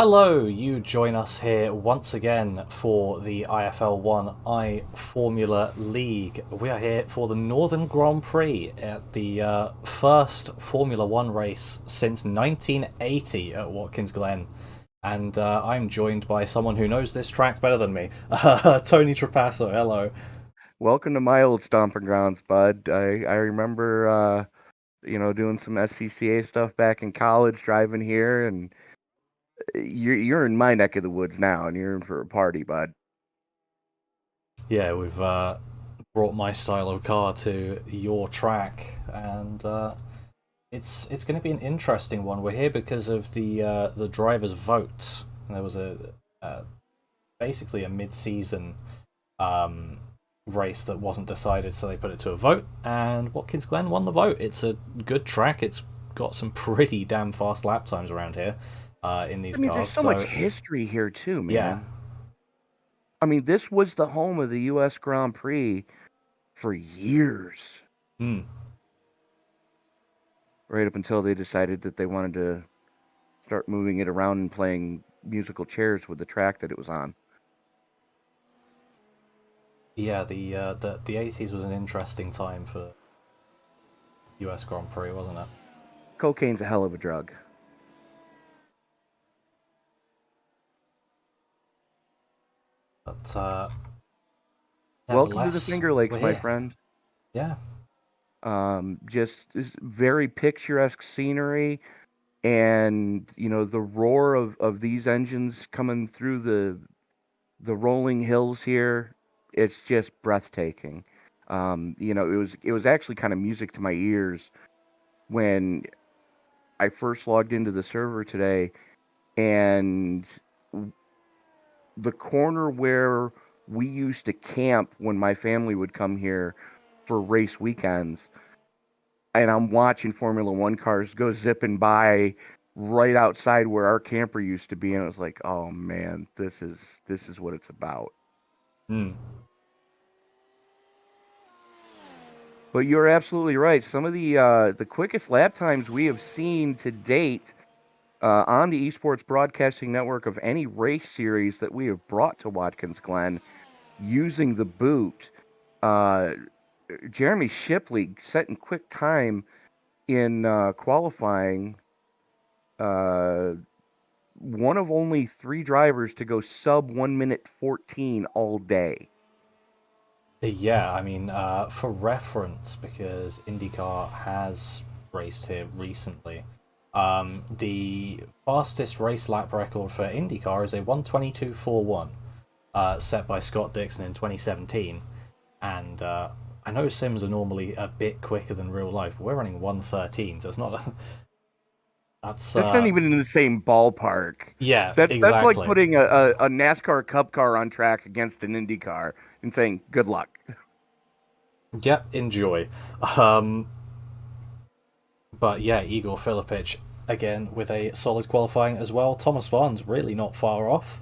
Hello, you join us here once again for the iFL1 Formula League. We are here for the Northern Grand Prix at the first Formula One race since 1980 at Watkins Glen. And I'm joined by someone who knows this track better than me, Tony Trapasso. Hello. Welcome to my old stomping grounds, bud. I remember doing some SCCA stuff back in college, driving here, and you're in my neck of the woods now, and you're in for a party, bud. Yeah, we've brought my style of car to your track, and it's going to be an interesting one. We're here because of the drivers' vote. There was a basically a mid-season um, race that wasn't decided, so they put it to a vote, and Watkins Glen won the vote. It's a good track. It's got some pretty damn fast lap times around here in these I mean, there's cars. so much So history here too, yeah. man. I mean, this was the home of the U.S. Grand Prix for years, Mm. right up until they decided that they wanted to start moving it around and playing musical chairs with the track that it was on. Yeah, the 80s was an interesting time for US Grand Prix, wasn't it? Cocaine's a hell of a drug. But Welcome to the nevertheless, Finger we're Lakes, my here. friend. Yeah. Just this very picturesque scenery, and the roar of these engines coming through the rolling hills here. It's just breathtaking. It was actually kind of music to my ears when I first logged into the server today, and the corner where we used to camp when my family would come here for race weekends, and I'm watching Formula One cars go zipping by right outside where our camper used to be, and it was like, oh man, this is what it's about. Mm. But you're absolutely right. Some of the quickest lap times we have seen to date on the Esports Broadcasting Network of any race series that we have brought to Watkins Glen using the boot. Uh, Jeremy Shipley setting quick time in qualifying, uh, one of only three drivers to go sub 1 minute 14 all day. Yeah, I mean, for reference, because IndyCar has raced here recently, the fastest race lap record for IndyCar is a 1:22.41, set by Scott Dixon in 2017. And I know sims are normally a bit quicker than real life, but we're running 1:13, so it's not. That's That's not even in the same ballpark. yeah, That's like exactly. putting a NASCAR Cup car on track against an Indy car and saying good luck. Yep, enjoy. Um, but yeah, Igor Filipic again with a solid qualifying as well. Thomas Vaughn's really not far off.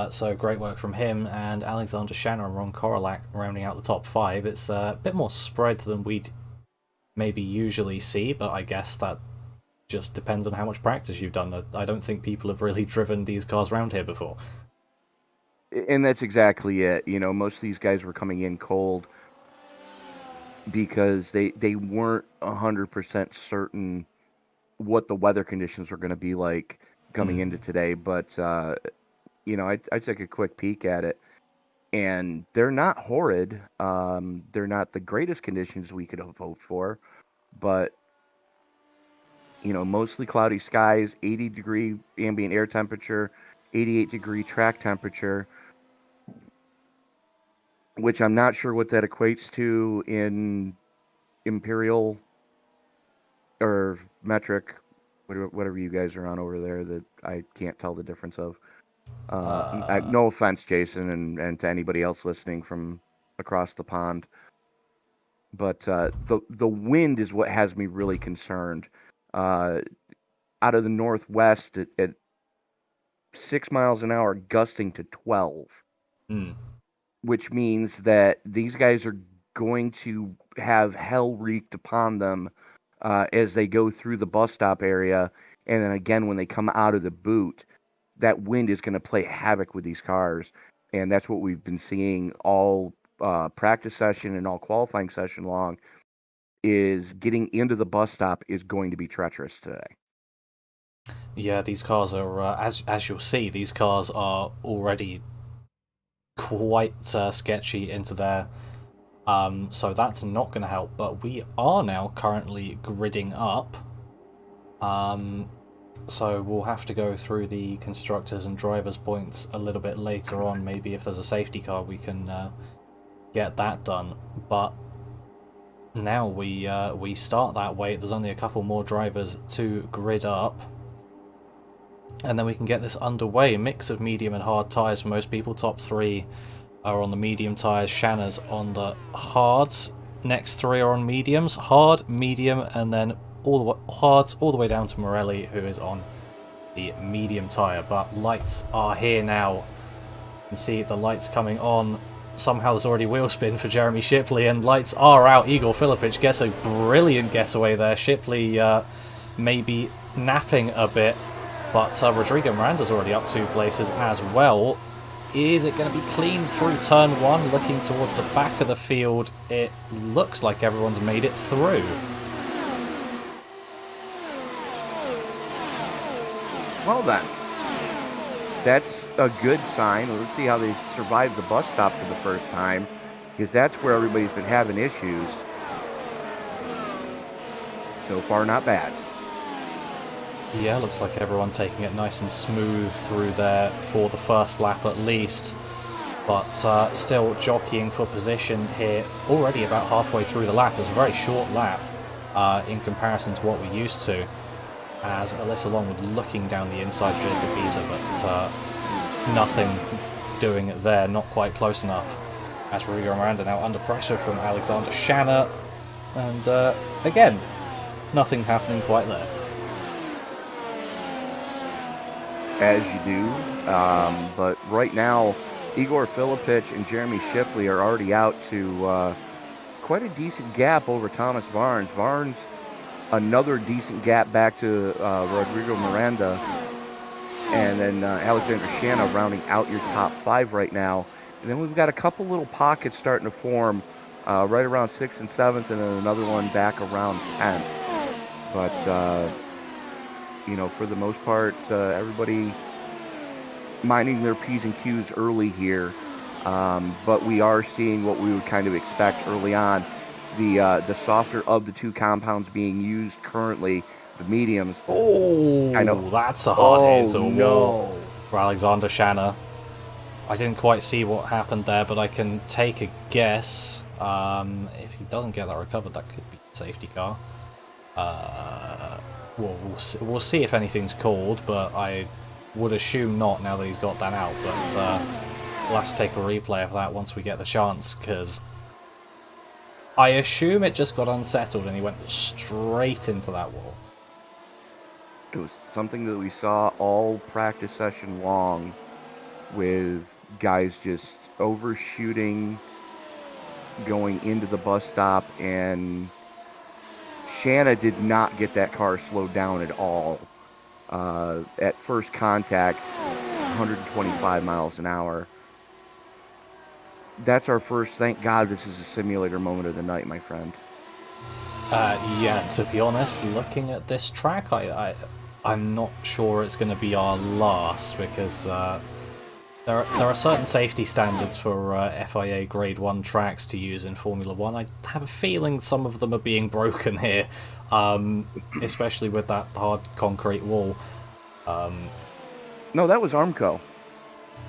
So great work from him, and Alexander Shanna and Ron Korolak rounding out the top five. It's a bit more spread than we'd maybe usually see, but I guess that just depends on how much practice you've done. I don't think people have really driven these cars around here before. And that's exactly it. Most of these guys were coming in cold because they weren't 100% certain what the weather conditions were going to be like coming Mm. into today. But I took a quick peek at it, and they're not horrid. They're not the greatest conditions we could have hoped for, but mostly cloudy skies, 80-degree ambient air temperature, 88-degree track temperature, which I'm not sure what that equates to in imperial or metric, whatever you guys are on over there that I can't tell the difference of. Uh, No offense, Jason, and to anybody else listening from across the pond, but the wind is what has me really concerned. Uh, Out of the northwest at 6 miles an hour, gusting to 12, mm. which means that these guys are going to have hell wreaked upon them as they go through the bus stop area, and then again when they come out of the boot. that wind is going to play havoc with these cars, and that's what we've been seeing all practice session and all qualifying session long. Is getting into the bus stop is going to be treacherous today. Yeah, these cars are, as you'll see, these cars are already quite sketchy into there. So that's not going to help. But we are now currently gridding up. So we'll have to go through the constructors and drivers points a little bit later on. Maybe if there's a safety car, we can get that done. But now we start that way. There's only a couple more drivers to grid up, and then we can get this underway. A mix of medium and hard tyres for most people. Top 3 are on the medium tyres. Shanna's on the hards. Next 3 are on mediums. Hard, medium, and then hards all the way down to Morelli, who is on the medium tyre. But lights are here now. You can see the lights coming on. Somehow there's already wheel spin for Jeremy Shipley, and lights are out. Igor Filipic gets a brilliant getaway there. Shipley maybe napping a bit, but Rodrigo Miranda's already up 2 places as well. Is it going to be clean through turn 1, looking towards the back of the field? It looks like everyone's made it through. Well then, that's a good sign. Let's see how they survived the bus stop for the first time, because that's where everybody's been having issues. So far, not bad. Yeah, looks like everyone taking it nice and smooth through there for the first lap at least. But still jockeying for position here, already about halfway through the lap. It's a very short lap in comparison to what we're used to, as Alyssa Longwood looking down the inside of Jacob Beezer, but nothing doing it there, not quite close enough. As Rodrigo Miranda now under pressure from Alexander Shanna, and again, nothing happening quite there. As you do, but right now, Igor Filipic and Jeremy Shipley are already out to quite a decent gap over Thomas Varnes. Varnes, another decent gap back to Rodrigo Miranda, and then Alexander Shanna rounding out your top 5 right now. And then we've got a couple little pockets starting to form right around 6th and 7th, and then another one back around 10th. But for the most part, everybody minding their P's and Q's early here. But we are seeing what we would kind of expect early on. The softer of the 2 compounds being used currently, the mediums. Oh, that's a hard hit for Alexander Shanna. I didn't quite see what happened there, but I can take a guess. If he doesn't get that recovered, that could be a safety car. We'll see if anything's called, but I would assume not now that he's got that out. But we'll have to take a replay of that once we get the chance, because I assume it just got unsettled and he went straight into that wall. It was something that we saw all practice session long, with guys just overshooting, going into the bus stop, and Shanna did not get that car slowed down at all. At first contact, 125 miles an hour. That's our first, thank God this is a simulator moment of the night, my friend. Yeah, to be honest, looking at this track, I'm not sure it's going to be our last, because there are certain safety standards for FIA Grade 1 tracks to use in Formula 1. I have a feeling some of them are being broken here, especially with that hard concrete wall. No, that was Armco.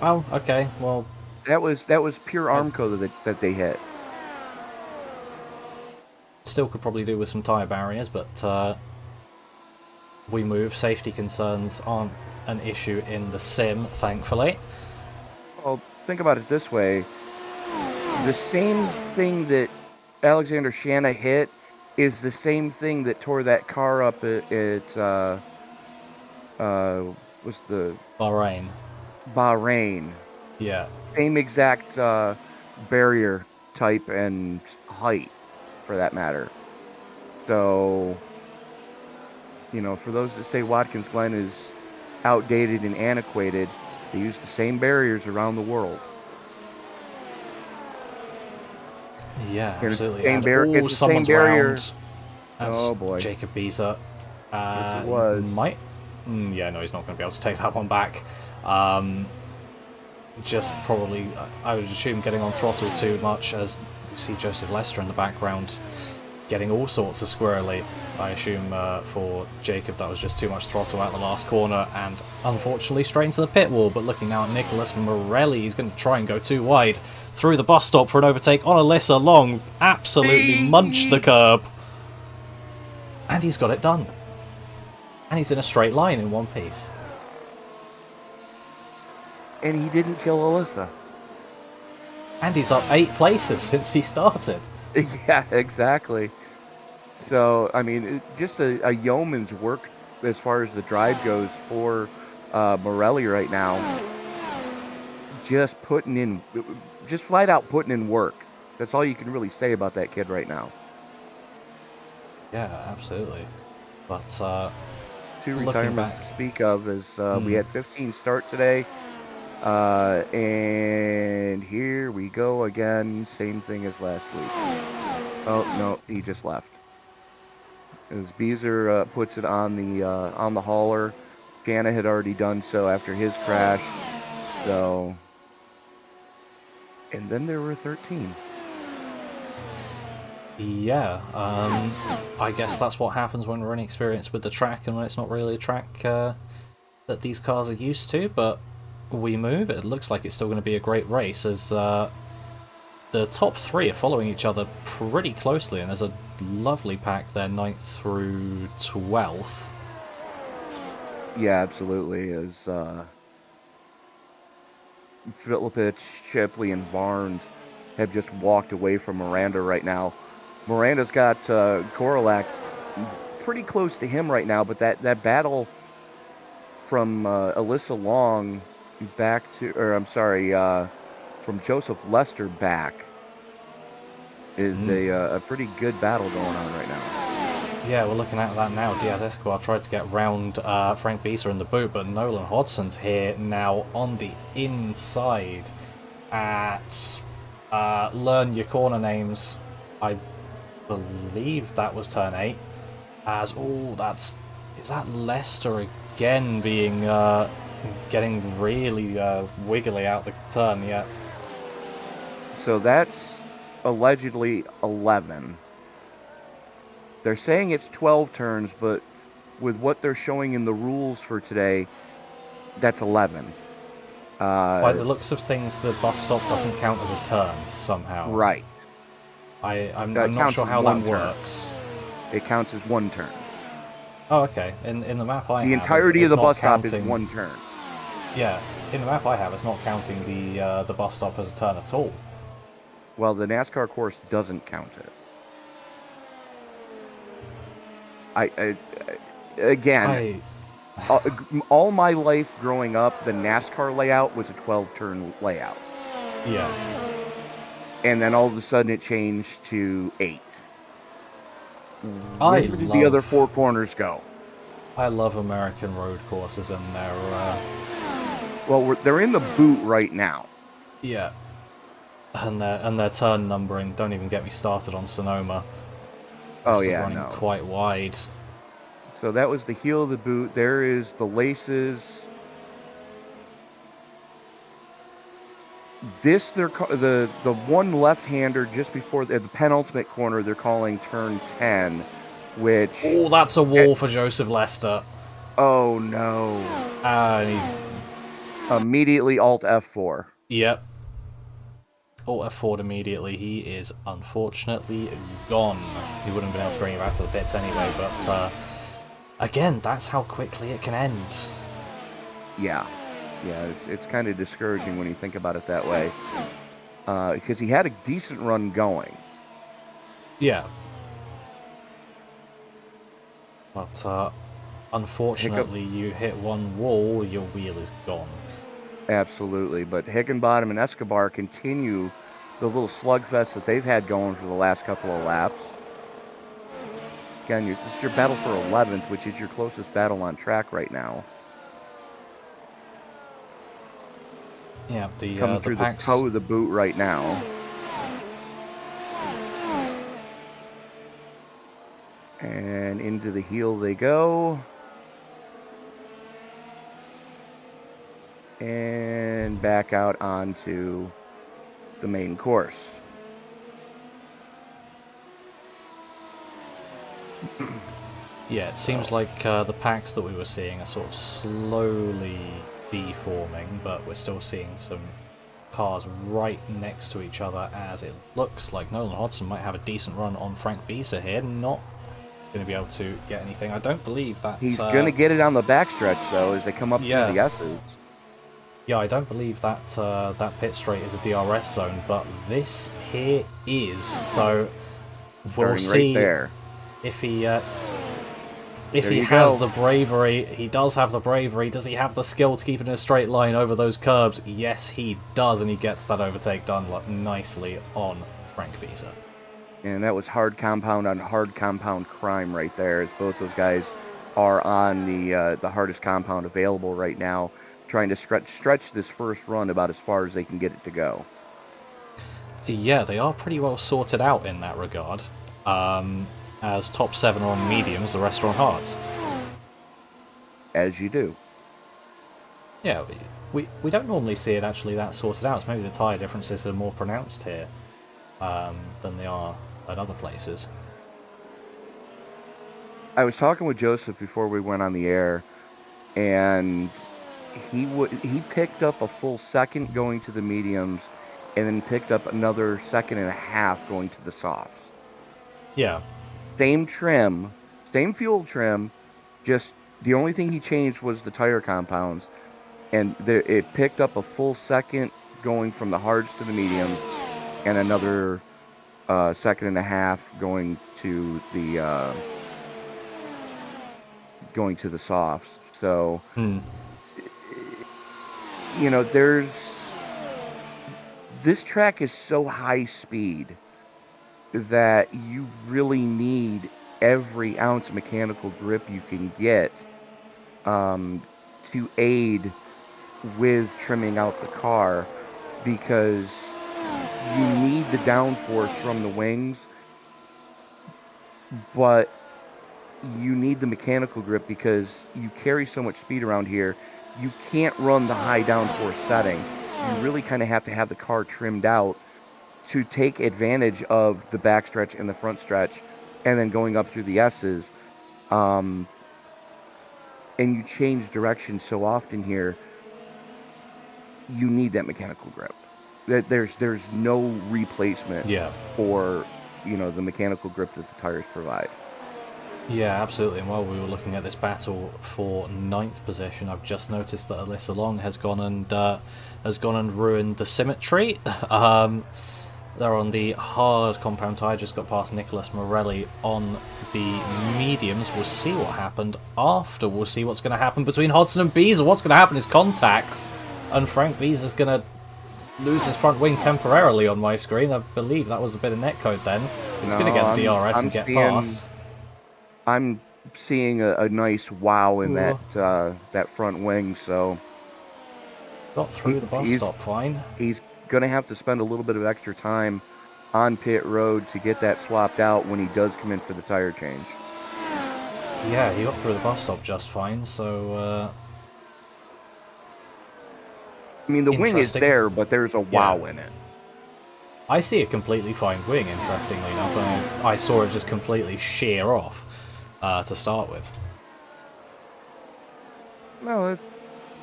Oh, okay, well... That was pure Armco that they hit. Still could probably do with some tyre barriers, but we move. Safety concerns aren't an issue in the sim, thankfully. Well, think about it this way. The same thing that Alexander Shanna hit is the same thing that tore that car up at what's the... Bahrain. Yeah. Same exact barrier type and height, for that matter. So, for those that say Watkins Glen outdated and antiquated. They use the same barriers around the world. Yeah, And it's the absolutely. same And oh, it's the same someone's barrier. round. That's Oh boy. Jacob Beezer. Yes, it He was. might. Yeah, no, he's not going to be able to take that one back. Just probably, I would assume, getting on throttle too much, as you see Joseph Lester in the background getting all sorts of squirrely. I assume for Jacob that was just too much throttle out the last corner, and unfortunately straight into the pit wall. But looking now at Nicholas Morelli, he's going to try and go too wide through the bus stop for an overtake on Alyssa Long. Absolutely munched the curb. And he's got it done. And he's in a straight line in one piece. And he didn't kill Alyssa. And he's up 8 places since he started. Yeah, exactly. So, I mean, just a yeoman's work as far as the drive goes for Morelli right now. Just flat out putting in work. That's all you can really say about that kid right now. Yeah, absolutely. But 2 retirements to speak of is we had 15 start today. And here we go again. Same thing as last week. Oh, no, he just left. As Beezer puts it on the hauler. Jana had already done so after his crash. So, and then there were 13. Yeah, I guess that's what happens when we're inexperienced with the track and when it's not really a track that these cars are used to, but we move. It looks like it's still going to be a great race as the top 3 are following each other pretty closely, and there's a lovely pack there, 9th through 12th. Yeah, absolutely. As Filipich, Shipley, and Barnes have just walked away from Miranda right now. Miranda's got Korolak pretty close to him right now, but that battle from Alyssa Long back to, or I'm sorry, from Joseph Lester back is a pretty good battle going on right now. Yeah, we're looking at that now. Diaz Escobar tried to get round Frank Beeser in the boot, but Nolan Hodgson's here now on the inside at Learn Your Corner Names. I believe that was turn 8. As is that Lester again being getting really wiggly out the turn? Yeah. So that's allegedly 11. They're saying it's 12 turns, but with what they're showing in the rules for today, that's 11. By the looks of things, the bus stop doesn't count as a turn somehow. Right. I'm not sure how that works. It counts as 1 turn. Oh, okay. In the map I have, the entirety of the bus stop is counting... 1 turn. Yeah, in the map I have, it's not counting the bus stop as a turn at all. Well, the NASCAR course doesn't count it. All my life growing up, the NASCAR layout was a 12-turn layout. Yeah. And then all of a sudden it changed to 8. Where did the other 4 corners go? I love American road courses, and they're... Well, they're in the boot right now. Yeah. And their turn numbering, don't even get me started on Sonoma. Oh, yeah, running quite wide. So that was the heel of the boot. There is the laces. This, the one left-hander just before the penultimate corner, they're calling turn 10, which... Oh, that's a wall for Joseph Lester. Oh, no. And he's... Immediately Alt F4. Yep. Alt F4 immediately. He is unfortunately gone. He wouldn't have been able to bring him back to the pits anyway, but again, that's how quickly it can end. Yeah. Yeah, it's kind of discouraging when you think about it that way. Because he had a decent run going. Yeah. But unfortunately, you hit one wall, your wheel is gone. Absolutely, but Higginbottom and Escobar continue the little slugfest that they've had going for the last couple of laps. Again, this is your battle for 11th, which is your closest battle on track right now. Yeah, coming the through the packs. toe of the boot right now. And into the heel they go. And back out onto the main course. Yeah, it seems like the packs that we were seeing are sort of slowly deforming, but we're still seeing some cars right next to each other, as it looks like Nolan Hodson might have a decent run on Frank Beezer here. Not going to be able to get anything. I don't believe that... He's going to get it on the backstretch, though, as they come up through the S's. Yeah, I don't believe that that pit straight is a DRS zone, but this here is. So we'll see right there. If he has the bravery. He does have the bravery. Does he have the skill to keep it in a straight line over those curbs? Yes, he does, and he gets that overtake done nicely on Frank Beezer. And that was hard compound on hard compound crime right there, as both those guys are on the hardest compound available right now, trying to stretch this first run about as far as they can get it to go. Yeah, they are pretty well sorted out in that regard. As top 7 are on mediums, the rest are on hards. As you do. Yeah, we don't normally see it actually that sorted out. So maybe the tyre differences are more pronounced here than they are at other places. I was talking with Joseph before we went on the air, and he picked up a full second going to the mediums, and then picked up another 1.5 seconds going to the softs. Yeah. Same trim, same fuel trim, just the only thing he changed was the tire compounds, and it picked up a full second going from the hards to the mediums, and another 1.5 seconds going to the softs. So, you know, this track is so high speed that you really need every ounce of mechanical grip you can get to aid with trimming out the car, because you need the downforce from the wings, but you need the mechanical grip because you carry so much speed around here. You can't run the high downforce setting. You really kind of have to have the car trimmed out to take advantage of the backstretch and the front stretch, and then going up through the S's. And you change direction so often here, you need that mechanical grip. There's no replacement for, you know, the mechanical grip that the tires provide. Yeah, absolutely. And while we were looking at this battle for 9th position, I've just noticed that Alyssa Long has gone and ruined the symmetry. They're on the hard compound tyre, just got past Nicholas Morelli on the mediums. We'll see what happened after. We'll see what's going to happen between Hodson and Beezer. What's going to happen is contact, and Frank Beezer's going to lose his front wing temporarily on my screen. I believe that was a bit of netcode then. He's going to get the DRS and get past. I'm seeing a nice wow in that front wing, so... Got through the bus stop fine. He's going to have to spend a little bit of extra time on pit road to get that swapped out when he does come in for the tire change. Yeah, he got through the bus stop just fine, so... I mean, the wing is there, but there's a wow in it. I see a completely fine wing, interestingly enough, and I saw it just completely shear off to start with. Well,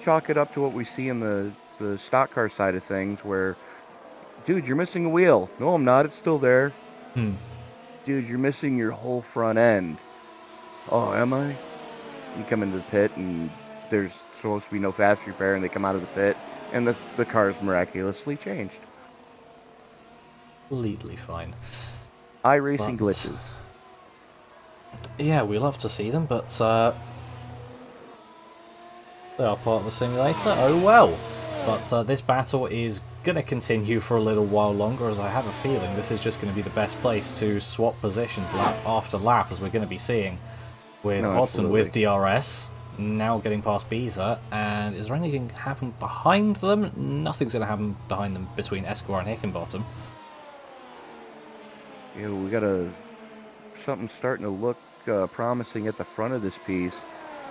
chalk it up to what we see in the stock car side of things, where, dude, you're missing a wheel. No, I'm not. It's still there. Dude, you're missing your whole front end. Oh, am I? You come into the pit, and there's supposed to be no fast repair, and they come out of the pit, and the car's miraculously changed. Completely fine. iRacing glitches. Yeah, we love to see them, but they are part of the simulator. Oh well. But this battle is going to continue for a little while longer, as I have a feeling this is just going to be the best place to swap positions lap after lap, as we're going to be seeing with Hodson with DRS. now getting past Biza, and is there anything happen behind them? Nothing's going to happen behind them between Escobar and Hickenbottom. Yeah, we got something starting to look promising at the front of this piece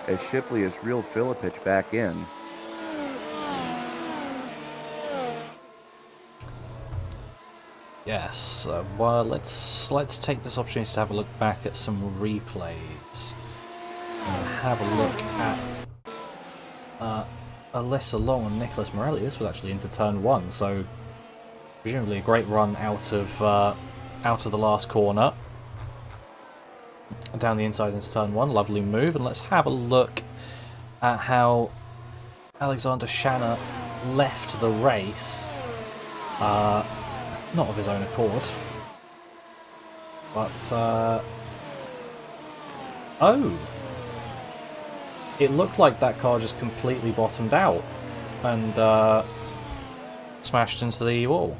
as Shipley has reeled Filipich back in. Yes, well, let's take this opportunity to have a look back at some replays. Have a look at Alyssa Long and Nicholas Morelli. This was actually into turn 1, so presumably a great run out of the last corner. Down the inside into turn 1, lovely move, and let's have a look at how Alexander Shanna left the race. Not of his own accord, but oh, it looked like that car just completely bottomed out and smashed into the wall.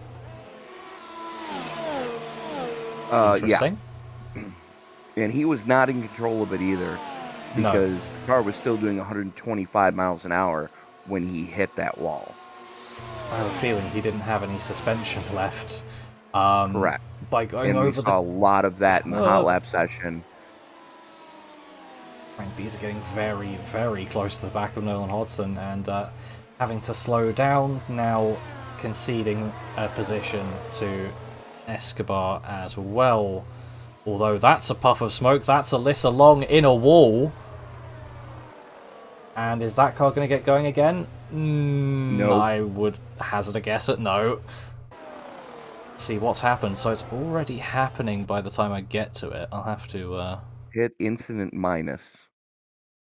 Interesting. Yeah. And he was not in control of it either, because the car was still doing 125 miles an hour when he hit that wall. I have a feeling he didn't have any suspension left. Correct. By going and over we saw a lot of that in the hot lap session. Frank Biza getting very, very close to the back of Nolan Hodson and having to slow down, now conceding a position to Escobar as well. Although that's a puff of smoke, that's Alyssa Long in a wall. And is that car going to get going again? No. I would hazard a guess at no. See what's happened. So it's already happening by the time I get to it. I'll have to... hit incident minus.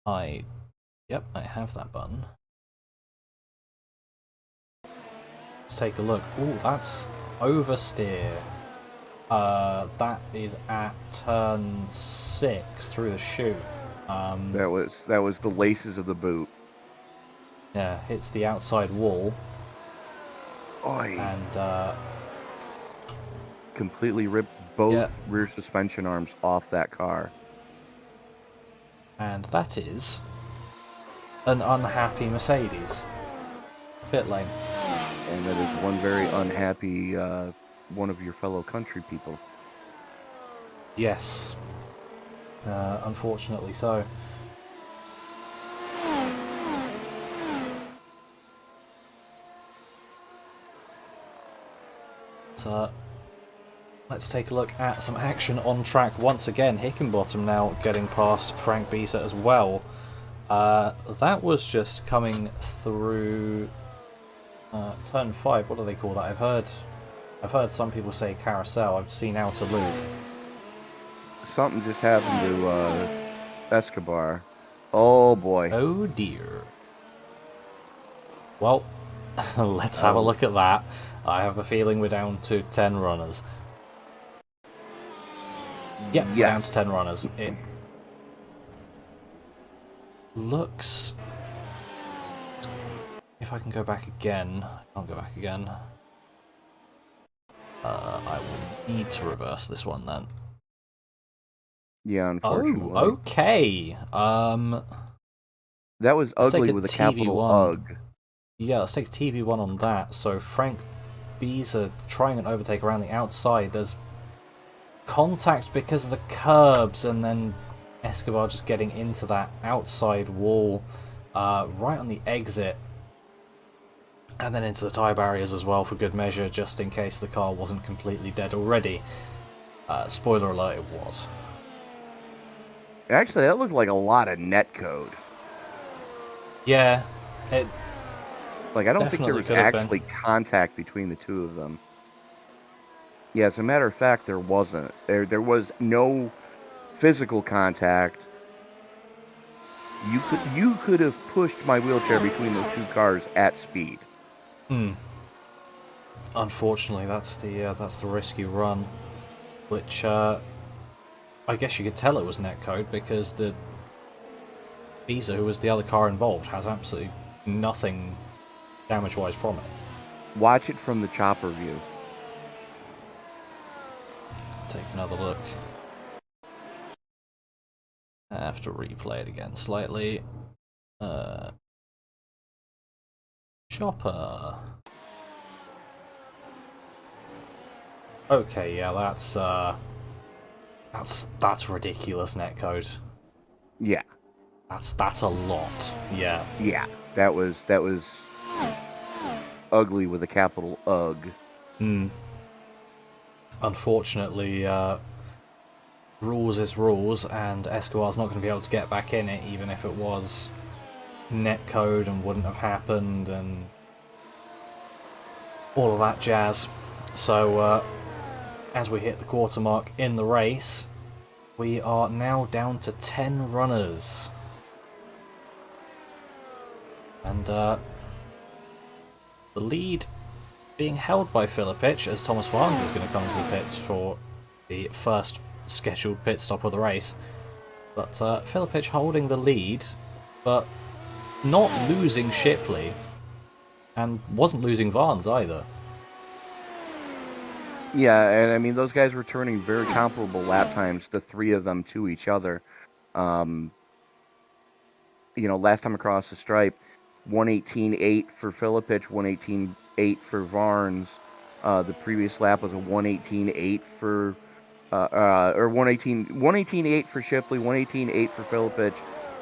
Yep, I have that button. Let's take a look. Ooh, that's oversteer. That is at turn 6 through the chute. That was the laces of the boot. Yeah, hits the outside wall. Oy. And completely ripped both rear suspension arms off that car. And that is an unhappy Mercedes. Pit lane. And that is one very unhappy one of your fellow country people. Yes. Unfortunately so. So, let's take a look at some action on track once again. Hickenbottom now getting past Frank Biza as well. That was just coming through turn 5. What do they call that? I've heard some people say carousel. I've seen outer loop. Something just happened to Escobar. Oh boy. Oh dear. Well, let's have a look at that. I have a feeling we're down to 10 runners. Yep, we're down to 10 runners. It looks... If I can go back again... I can't go back again. I will need to reverse this one then. Yeah, unfortunately. Oh, okay. That was ugly with a capital UG. Yeah, let's take TV1 on that. So Frank Biza trying an overtake around the outside. There's contact because of the curbs, and then Escobar just getting into that outside wall right on the exit. And then into the tyre barriers as well for good measure, just in case the car wasn't completely dead already. Spoiler alert, it was. Actually, that looked like a lot of net code. Yeah, it... Like, I don't think there was actually contact between the two of them. Yeah, as a matter of fact, there wasn't. There was no physical contact. You could have pushed my wheelchair between those two cars at speed. Unfortunately, that's the risky run, which I guess you could tell it was netcode because the Biza, who was the other car involved, has absolutely nothing damage-wise from it. Watch it from the chopper view. Take another look. I have to replay it again slightly. Chopper. Okay, yeah, that's ridiculous netcode. Yeah, That's a lot. Yeah. yeah, that was ugly with a capital UG. Unfortunately, rules is rules, and Escobar's not going to be able to get back in it, even if it was netcode and wouldn't have happened, and all of that jazz. So, as we hit the quarter mark in the race, we are now down to 10 runners. And the lead being held by Filipich, as Thomas Varnes is going to come to the pits for the first scheduled pit stop of the race. But Filipich holding the lead, but not losing Shipley, and wasn't losing Varnes either. Yeah, and I mean, those guys were turning very comparable lap times, the three of them to each other. Last time across the stripe, 118.8 for Filipich, 118.8 for Varnes. The previous lap was a 118.8 for, or 118.8 for Shipley, 118.8 for Filipich.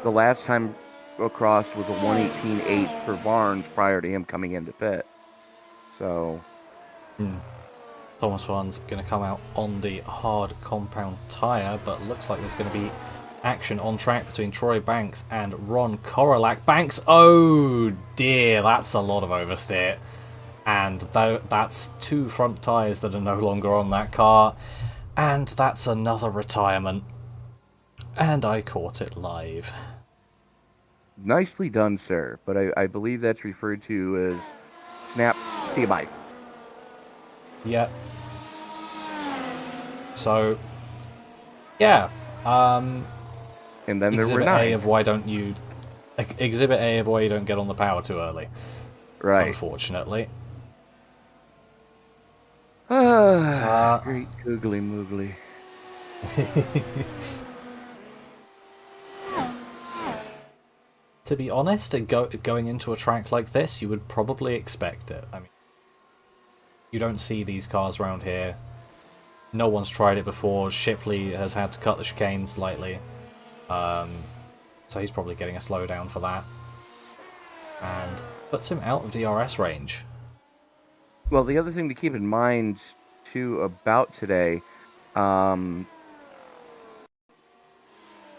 The last time across was a 118.8 for Varnes prior to him coming into pit. So. Thomas Varnes going to come out on the hard compound tyre, but looks like there's going to be action on track between Troy Banks and Ron Korolak. Banks, oh dear, that's a lot of oversteer. And that's two front tyres that are no longer on that car. And that's another retirement. And I caught it live. Nicely done, sir. But I believe that's referred to as snap, see you, bye. Yep. So, yeah. And then there were 9. Exhibit A of why you don't get on the power too early. Right. Unfortunately. Great googly moogly. To be honest, going into a track like this, you would probably expect it. I mean, you don't see these cars around here. No one's tried it before. Shipley has had to cut the chicane slightly. So he's probably getting a slowdown for that. And puts him out of DRS range. Well, the other thing to keep in mind, too, about today,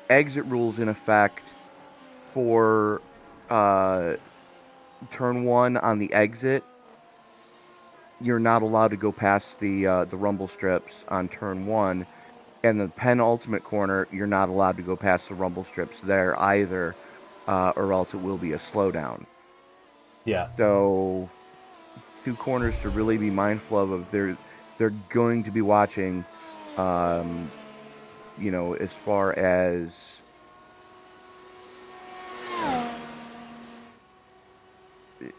exit rules in effect for turn 1 on the exit. You're not allowed to go past the rumble strips on turn 1, and the penultimate corner, you're not allowed to go past the rumble strips there either, or else it will be a slowdown. Yeah. So, 2 corners to really be mindful of. They're going to be watching, as far as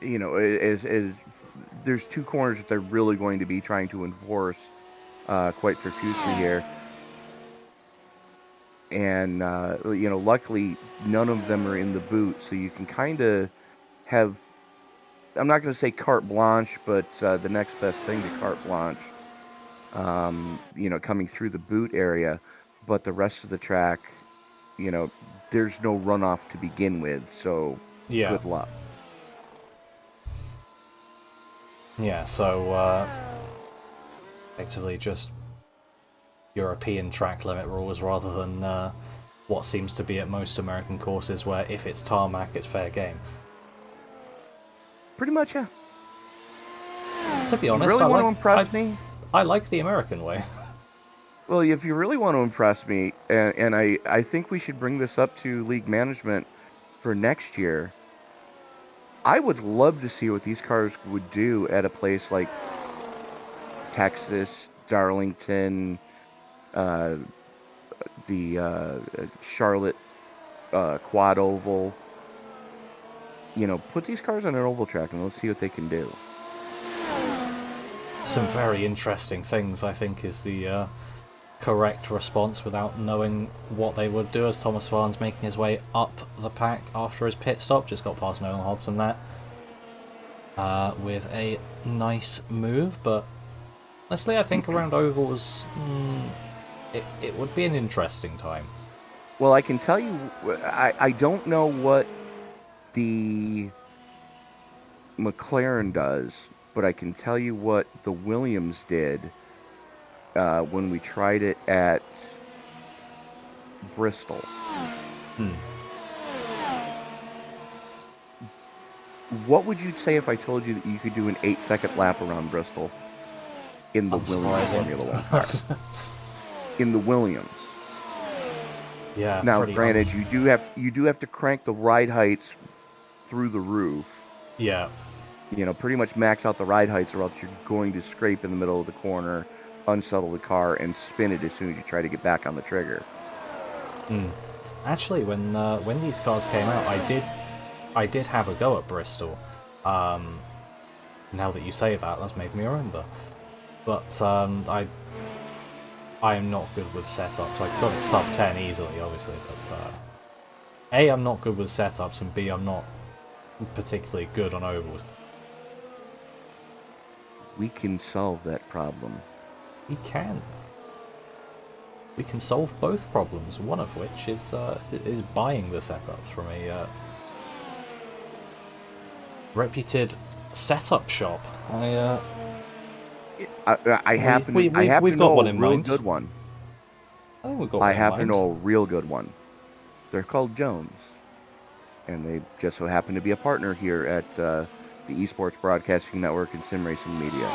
as there's 2 corners that they're really going to be trying to enforce quite profusely here. And, luckily, none of them are in the boot, so you can kind of have, I'm not going to say carte blanche, but the next best thing to carte blanche, coming through the boot area. But the rest of the track, there's no runoff to begin with, so good luck. Yeah, so effectively just European track limit rules rather than what seems to be at most American courses where if it's tarmac, it's fair game. Pretty much, yeah. To be honest, you really want to impress me? I like the American way. Well, if you really want to impress me, and I think we should bring this up to league management for next year, I would love to see what these cars would do at a place like Texas, Darlington, the Charlotte quad oval. Put these cars on an oval track and let's see what they can do. Some very interesting things, I think, is the correct response without knowing what they would do, as Thomas Vaughan's making his way up the pack after his pit stop. Just got past Nolan Hodson there with a nice move, but honestly I think around ovals it would be an interesting time. Well, I can tell you, I don't know what the McLaren does, but I can tell you what the Williams did when we tried it at Bristol. What would you say if I told you that you could do an 8-second lap around Bristol in the Williams Formula 1 car? In the Williams. Yeah. Now, granted, you do have to crank the ride heights through the roof. Yeah. You know, pretty much max out the ride heights, or else you're going to scrape in the middle of the corner, unsettle the car, and spin it as soon as you try to get back on the trigger. Actually, when these cars came out, I did have a go at Bristol. Now that you say that, that's made me remember. But I am not good with setups. I got it sub 10 easily, obviously, but A, I'm not good with setups, and B, I'm not particularly good on ovals. We can solve that problem. We can. We can solve both problems, one of which is buying the setups from a reputed setup shop. I happen to know a real good one. I think we've got I happen to know a real good one. They're called Jones, and they just so happen to be a partner here at the Esports Broadcasting Network and Sim Racing Media.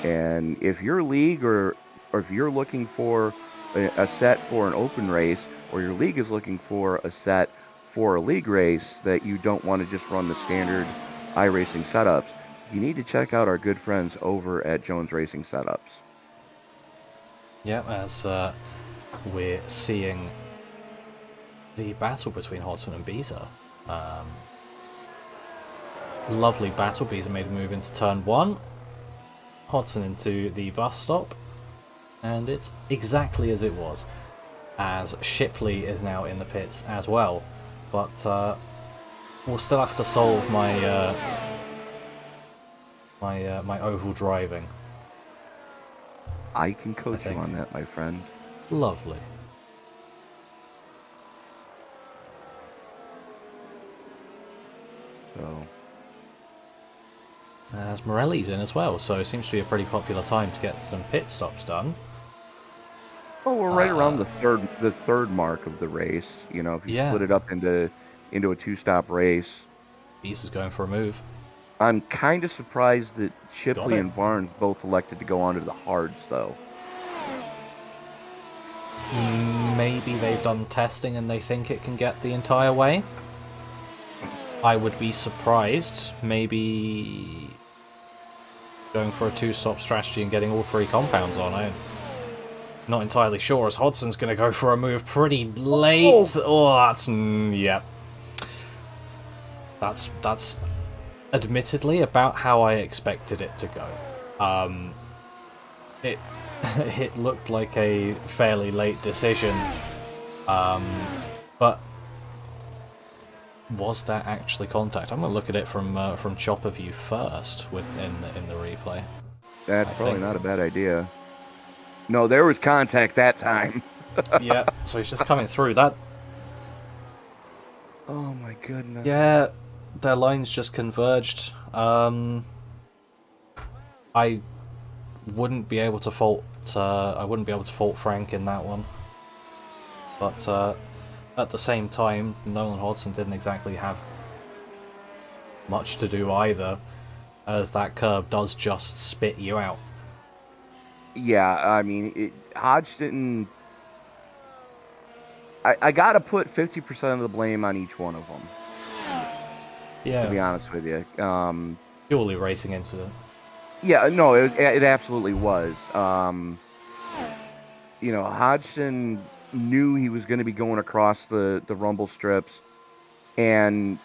And if your league or if you're looking for a set for an open race, or your league is looking for a set for a league race that you don't want to just run the standard iRacing setups, you need to check out our good friends over at Jones Racing Setups. Yeah, as we're seeing the battle between Hodson and Beezer. Lovely battle. Beezer made a move into turn 1. Hodson into the bus stop. And it's exactly as it was, as Shipley is now in the pits as well. But we'll still have to solve my my oval driving. I can coach you on that, my friend. Lovely. So, as Morelli's in as well, so it seems to be a pretty popular time to get some pit stops done. well, we're right around the third mark of the race. You know, if you split it up into a 2-stop race. Beast is going for a move. I'm kind of surprised that Shipley and Barnes both elected to go onto the hards, though. Maybe they've done testing and they think it can get the entire way. I would be surprised. Maybe going for a 2-stop strategy and getting all 3 compounds on. I'm not entirely sure, as Hodson's going to go for a move pretty late. Oh, that's... yep. That's admittedly about how I expected it to go. It looked like a fairly late decision, but was that actually contact? I'm going to look at it from chopper view first in the replay. That's probably not a bad idea. No, there was contact that time. Yeah, so he's just coming through that. Oh my goodness. Yeah, their lines just converged. I wouldn't be able to fault. I wouldn't be able to fault Frank in that one. But at the same time, Nolan Hodson didn't exactly have much to do either, as that curb does just spit you out. Yeah, I mean, Hodge didn't... I gotta put 50% of the blame on each one of them. Yeah. To be honest with you. Purely racing incident. Yeah, no, it absolutely was. You know, Hodgson knew he was going to be going across the rumble strips, and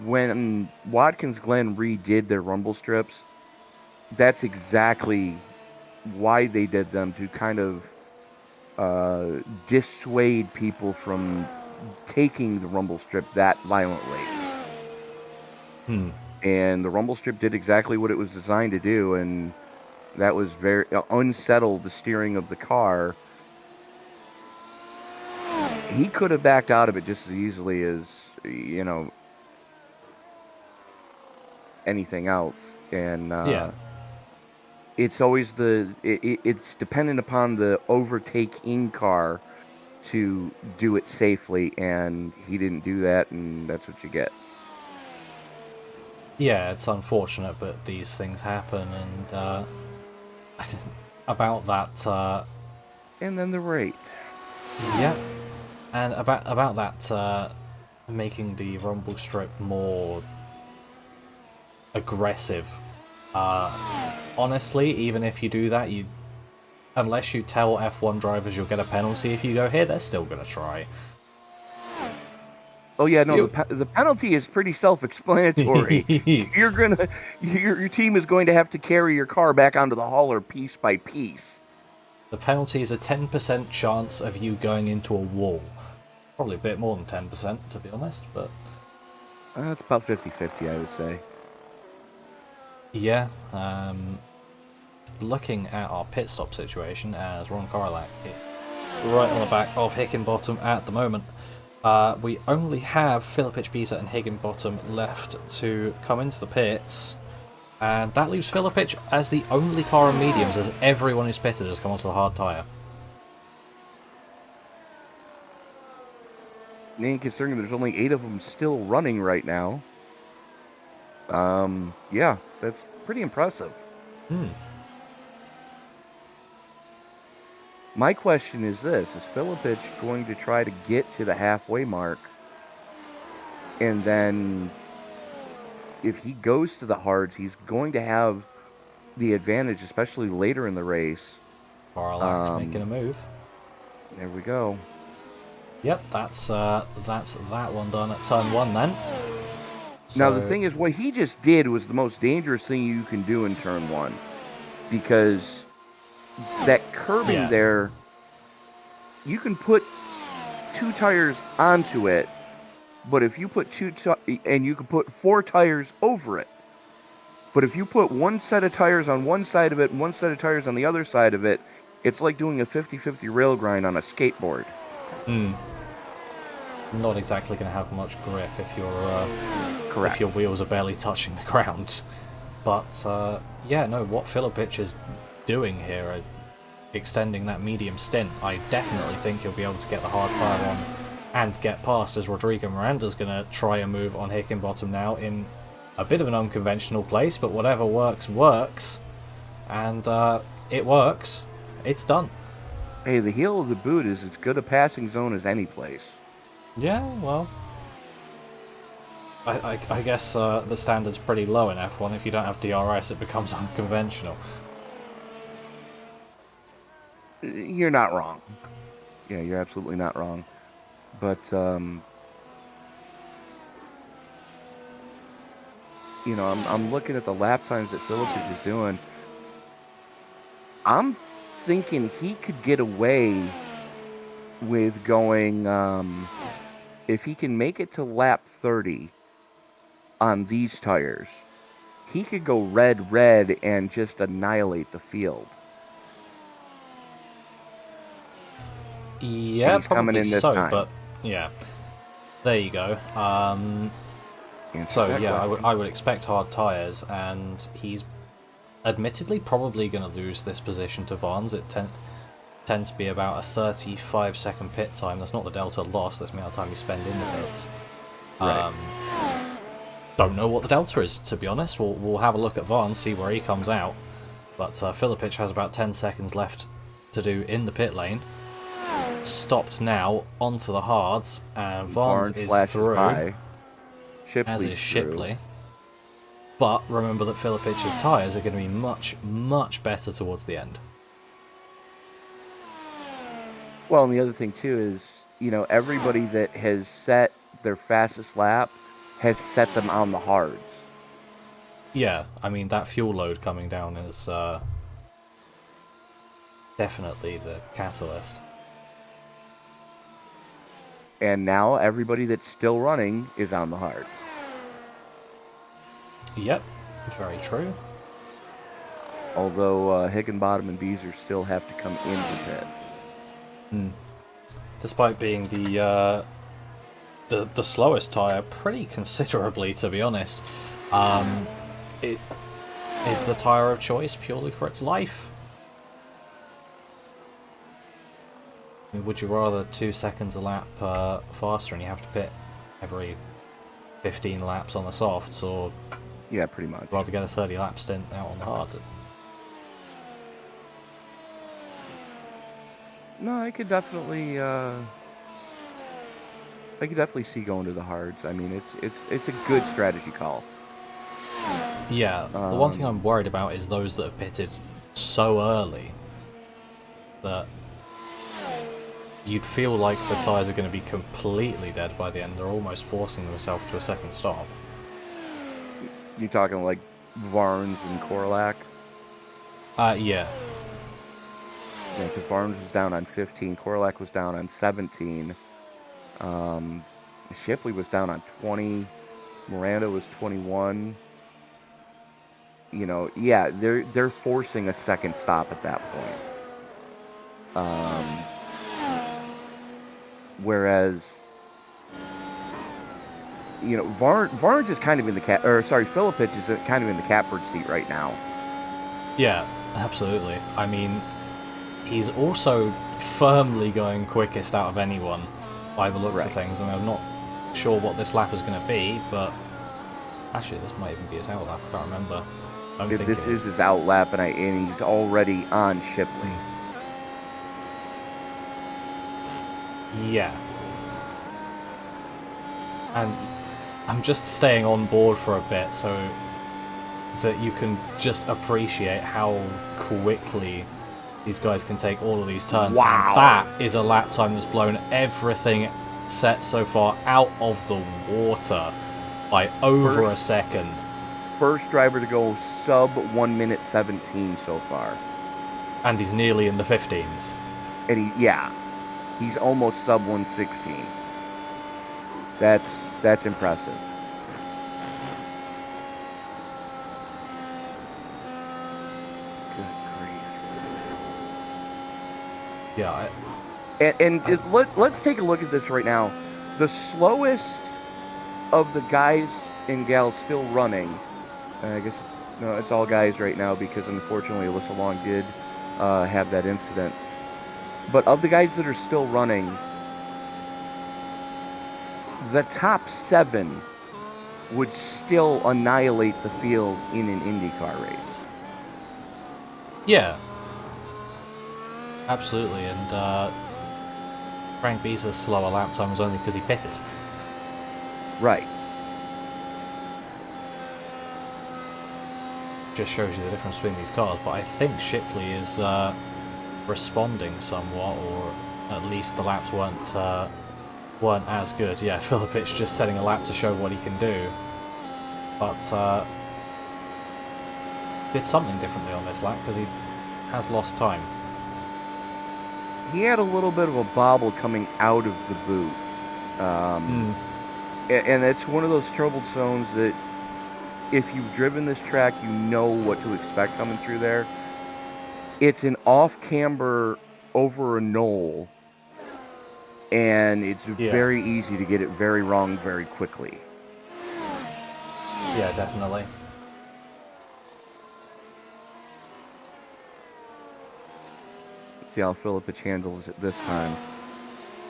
when Watkins Glen redid their rumble strips, that's exactly why they did them, to kind of dissuade people from taking the rumble strip that violently. And the rumble strip did exactly what it was designed to do, and that was very unsettled the steering of the car. He could have backed out of it just as easily as, anything else. And it's always it's dependent upon the overtaking car to do it safely, and he didn't do that, and that's what you get. Yeah, it's unfortunate, but these things happen, and about that. And then the rate. Yeah, and about that, making the rumble strip more aggressive. Honestly, even if you do that, unless you tell F1 drivers you'll get a penalty if you go here, they're still gonna try. Oh yeah, no, the penalty is pretty self-explanatory. Your team is going to have to carry your car back onto the hauler piece by piece. The penalty is a 10% chance of you going into a wall. Probably a bit more than 10%, to be honest, but... That's about 50-50, I would say. Yeah, looking at our pit stop situation, as Ron Korolak is right on the back of Hickenbottom at the moment. We only have Philip Pisa and Higginbottom left to come into the pits, and that leaves Philip as the only car on mediums, as everyone who's pitted has come onto the hard tyre. And considering there's only 8 of them still running right now, yeah, that's pretty impressive. My question is this: is Filipich going to try to get to the halfway mark, and then if he goes to the hards, he's going to have the advantage, especially later in the race. Korolak's making a move. There we go. Yep, that's that one done at turn 1 then. Now the thing is, what he just did was the most dangerous thing you can do in turn 1, because that curbing there, you can put 2 tires onto it, but if you put and you can put 4 tires over it, but if you put one set of tires on one side of it and one set of tires on the other side of it, it's like doing a 50-50 rail grind on a skateboard. Not exactly going to have much grip if you're correct. If your wheels are barely touching the ground. But yeah, no, what Filipich is doing here, extending that medium stint, I definitely think he'll be able to get the hard tyre on and get past, as Rodrigo Miranda's going to try a move on Hickenbottom now in a bit of an unconventional place, but whatever works, works. And it works. It's done. Hey, the heel of the boot is as good a passing zone as any place. Yeah, well, I guess the standard's pretty low in F1. If you don't have DRS, it becomes unconventional. You're not wrong. Yeah, you're absolutely not wrong. But, I'm looking at the lap times that Filipich is doing. I'm thinking he could get away with going, if he can make it to lap 30 on these tires, he could go red and just annihilate the field. Yeah, he's coming in this time. But yeah, there you go. So yeah, I would expect hard tyres, and he's admittedly probably going to lose this position to Vans. It tends to be about a 35-second pit time. That's not the delta loss, that's the amount of time you spend in the pits. Right. Don't know what the delta is, to be honest. We'll have a look at Vans, see where he comes out. But Filipich has about 10 seconds left to do in the pit lane. Stopped now onto the hards, and Vans is through, as is Shipley. But remember that Filipich's tyres are going to be much, much better towards the end. Well, and the other thing too is, everybody that has set their fastest lap has set them on the hards. Yeah, I mean, that fuel load coming down is definitely the catalyst. And now everybody that's still running is on the hards. Yep, very true. Although Higginbottom and Beezer still have to come into pit. Despite being the slowest tyre pretty considerably, to be honest. It is the tyre of choice purely for its life. I mean, would you rather 2 seconds a lap faster and you have to pit every 15 laps on the softs, or Yeah, pretty much. rather get a 30 lap stint out on the hards? No, I could definitely see going to the hards. I mean, it's a good strategy call. Yeah, the one thing I'm worried about is those that have pitted so early that you'd feel like the tyres are going to be completely dead by the end. They're almost forcing themselves to a second stop. You talking like Varnes and Korlak? Yeah. Yeah, because Varnes was down on 15, Korlak was down on 17, Shipley was down on 20, Miranda was 21. You know, yeah, they're forcing a second stop at that point. Whereas, you know, Varnes is kind of in the Filipich is kind of in the catbird seat right now. Yeah, absolutely. I mean, he's also firmly going quickest out of anyone by the looks of things, and I'm not sure what this lap is going to be, but actually this might even be his out lap, I can't remember. This is his out lap, and he's already on Shipley. Yeah. And I'm just staying on board for a bit so that you can just appreciate how quickly these guys can take all of these turns. Wow. And that is a lap time that's blown everything set so far out of the water by over a second. First driver to go sub 1 minute 17 so far. And he's nearly in the 15s. And he's almost sub 116. That's impressive. Good grief. Yeah. Let's take a look at this right now. The slowest of the guys and gals still running, I guess, no, it's all guys right now because unfortunately Alyssa Long did have that incident. But of the guys that are still running, the top 7 would still annihilate the field in an IndyCar race. Yeah. Absolutely, and Frank Beezer's slower lap time was only because he pitted. Right. Just shows you the difference between these cars, but I think Shipley is responding somewhat, or at least the laps weren't as good. Yeah, Filipich just setting a lap to show what he can do, but did something differently on this lap because he has lost time. He had a little bit of a bobble coming out of the boot, and it's one of those troubled zones that if you've driven this track, you know what to expect coming through there. It's an off camber over a knoll, and it's very easy to get it very wrong very quickly. Yeah, definitely. Let's see how Filipich handles it this time,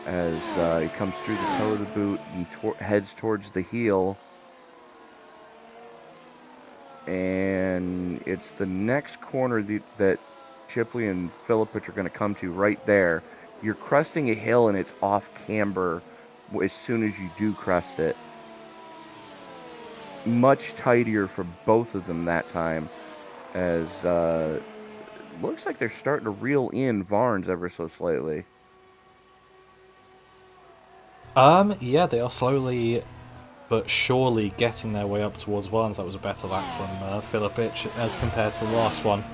as he comes through the toe of the boot and heads towards the heel. And it's the next corner that Shipley and Filipich are going to come to right there. You're cresting a hill and it's off camber as soon as you do crest it. Much tighter for both of them that time, as looks like they're starting to reel in Varnes ever so slightly. Yeah, they are slowly but surely getting their way up towards Varnes. That was a better lap from Filipich as compared to the last one.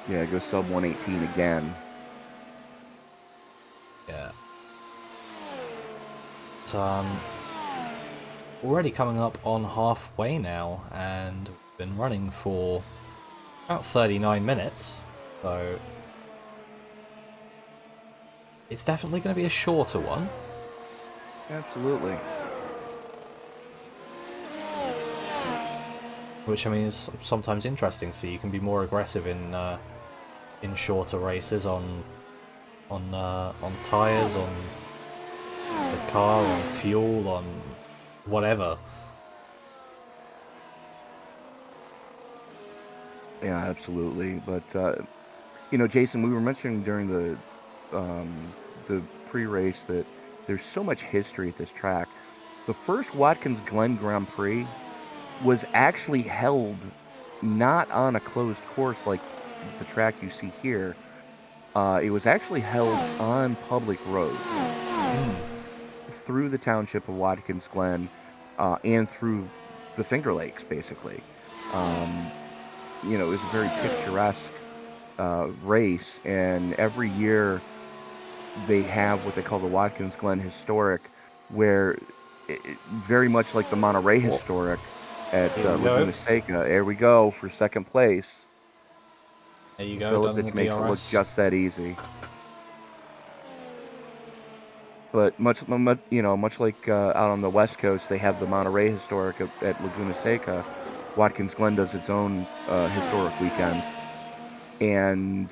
Yeah, go sub 118 again. Yeah. But, already coming up on halfway now, and we've been running for about 39 minutes, so it's definitely going to be a shorter one. Absolutely. Which, I mean, is sometimes interesting to see. You can be more aggressive in shorter races on tires, on the car, on fuel, on whatever. Yeah, absolutely. But Jason, we were mentioning during the pre-race that there's so much history at this track. The first Watkins Glen Grand Prix was actually held not on a closed course like the track you see here. It was actually held on public roads through the township of Watkins Glen and through the Finger Lakes, basically. It was a very picturesque race, and every year they have what they call the Watkins Glen Historic, where very much like the Monterey Historic at Laguna Seca. There we go for second place. There you go. Philip, which makes it look just that easy. But much like out on the West Coast, they have the Monterey Historic at Laguna Seca. Watkins Glen does its own historic weekend, and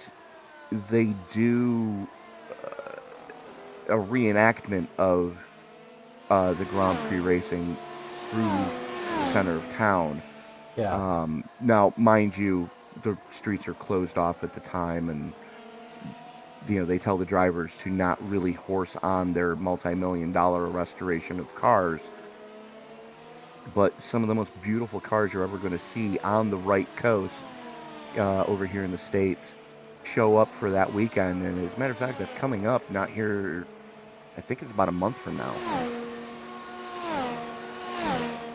they do a reenactment of the Grand Prix racing through the center of town. Yeah. Now, mind you, the streets are closed off at the time, and they tell the drivers to not really horse on their multi-million-dollar restoration of cars. But some of the most beautiful cars you're ever going to see on the right coast over here in the States show up for that weekend. And as a matter of fact, that's coming up, not here, I think it's about a month from now.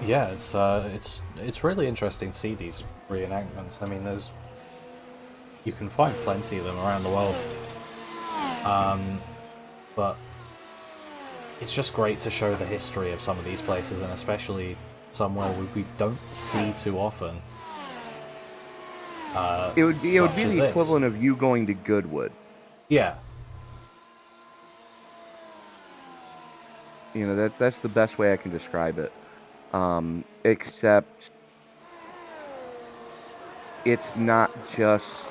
Yeah, it's really interesting to see these reenactments. I mean, you can find plenty of them around the world. But it's just great to show the history of some of these places, and especially somewhere we don't see too often. It would be the equivalent of you going to Goodwood. Yeah. That's the best way I can describe it. Except it's not just